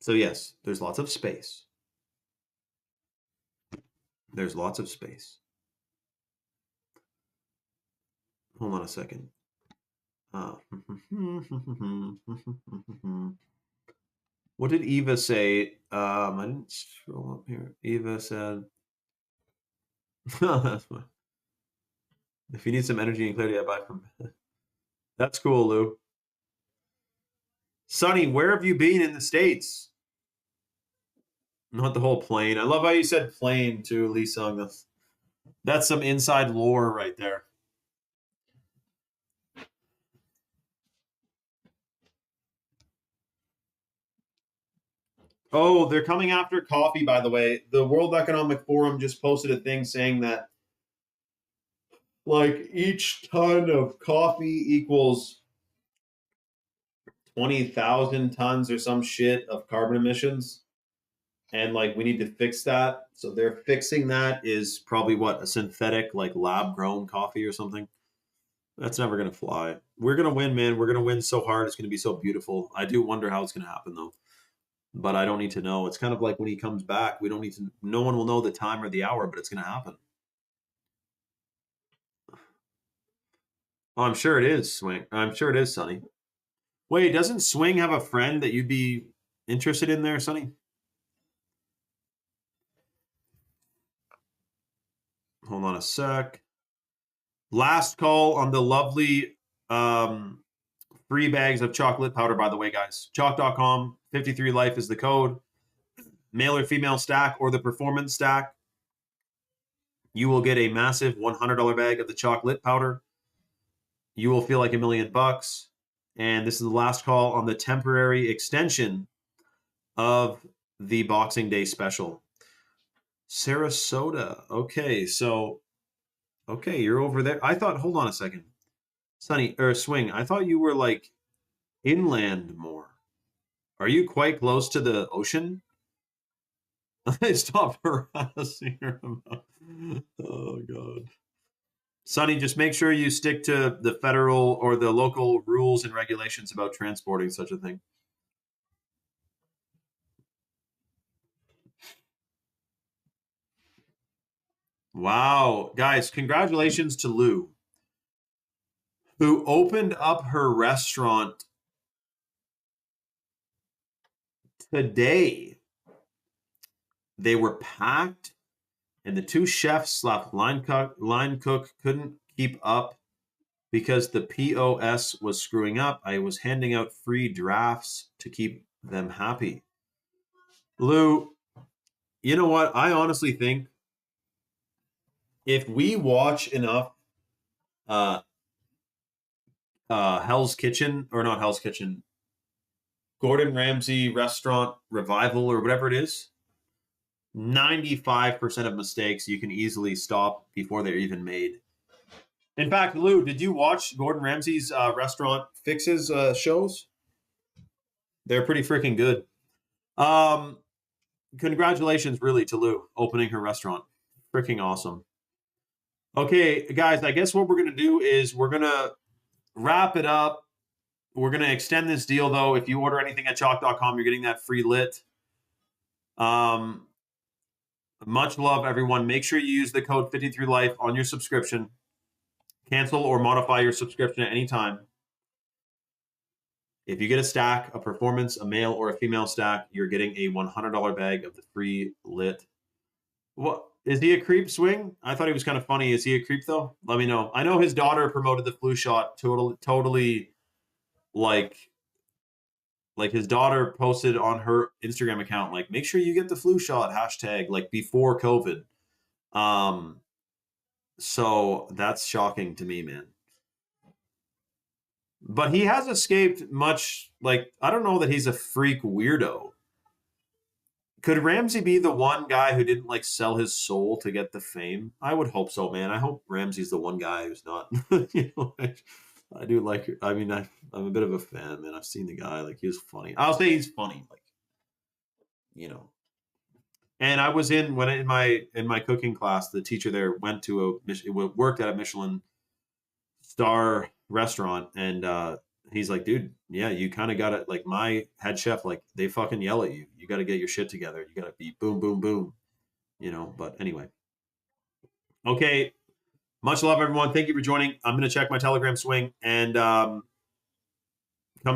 So yes, there's lots of space. There's lots of space. Hold on a second. What did Eva say? I didn't scroll up here. Eva said, "That's fine. If you need some energy and clarity, I buy from." That's cool, Lou. Sonny, where have you been in the States? Not the whole plane. I love how you said plane too, Lee Sung. That's some inside lore right there. Oh, they're coming after coffee, by the way. The World Economic Forum just posted a thing saying that like each ton of coffee equals 20,000 tons or some shit of carbon emissions. And like we need to fix that. So they're fixing that is probably what, a synthetic like lab grown coffee or something. That's never gonna fly. We're gonna win, man. We're gonna win so hard. It's gonna be so beautiful. I do wonder how it's gonna happen though. But I don't need to know. It's kind of like when he comes back, we don't need to, no one will know the time or the hour, but it's gonna happen. Oh, I'm sure it is, Swing. I'm sure it is, Sonny. Wait, doesn't Swing have a friend that you'd be interested in there, Sonny? Hold on a sec. Last call on the lovely free bags of chocolate powder, by the way, guys. Chalk.com, 53 Life is the code. Male or female stack or the performance stack. You will get a massive $100 bag of the chocolate powder. You will feel like $1,000,000. And this is the last call on the temporary extension of the Boxing Day special. Sarasota. Okay, so okay, you're over there. I thought, hold on a second. Sonny, or Swing, I thought you were like inland more. Are you quite close to the ocean? Stop harassing her. Oh, God. Sonny, just make sure you stick to the federal or the local rules and regulations about transporting such a thing. Wow. Guys, congratulations to Lou, who opened up her restaurant today. They were packed, and the two chefs slash line cook couldn't keep up because the POS was screwing up. I was handing out free drafts to keep them happy. Lou, you know what? I honestly think if we watch enough Hell's Kitchen, or not Hell's Kitchen, Gordon Ramsay Restaurant Revival or whatever it is, 95% of mistakes you can easily stop before they're even made. In fact, Lou, did you watch Gordon Ramsay's restaurant fixes shows? They're pretty freaking good. Congratulations, really, to Lou opening her restaurant. Freaking awesome. Okay, guys, I guess what we're going to do is we're going to wrap it up. We're going to extend this deal, though. If you order anything at chalk.com, you're getting that free lit. Much love, everyone. Make sure you use the code 53Life on your subscription. Cancel or modify your subscription at any time. If you get a stack, a performance, a male or a female stack, you're getting a $100 bag of the free lit. What? Is he a creep, Swing? I thought he was kind of funny. Is he a creep, though? Let me know. I know his daughter promoted the flu shot totally like his daughter posted on her Instagram account, like, make sure you get the flu shot, hashtag, like, before COVID. So that's shocking to me, man. But he has escaped much, like, I don't know that he's a freak weirdo. Could Ramsay be the one guy who didn't like sell his soul to get the fame? I would hope so, man. I hope Ramsay's the one guy who's not. You know, I do like. I mean, I'm a bit of a fan, man. I've seen the guy. Like, he was funny. I'll say he's funny. Like, you know. And I was in my cooking class. The teacher there went to worked at a Michelin star restaurant, and he's like, dude, yeah, you kind of got it. Like my head chef, like they fucking yell at you. You got to get your shit together. You got to be boom, boom, boom, you know, but anyway. Okay. Much love, everyone. Thank you for joining. I'm going to check my Telegram swing and come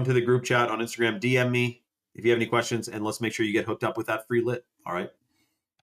to the group chat on Instagram. DM me if you have any questions, and let's make sure you get hooked up with that free lit. All right.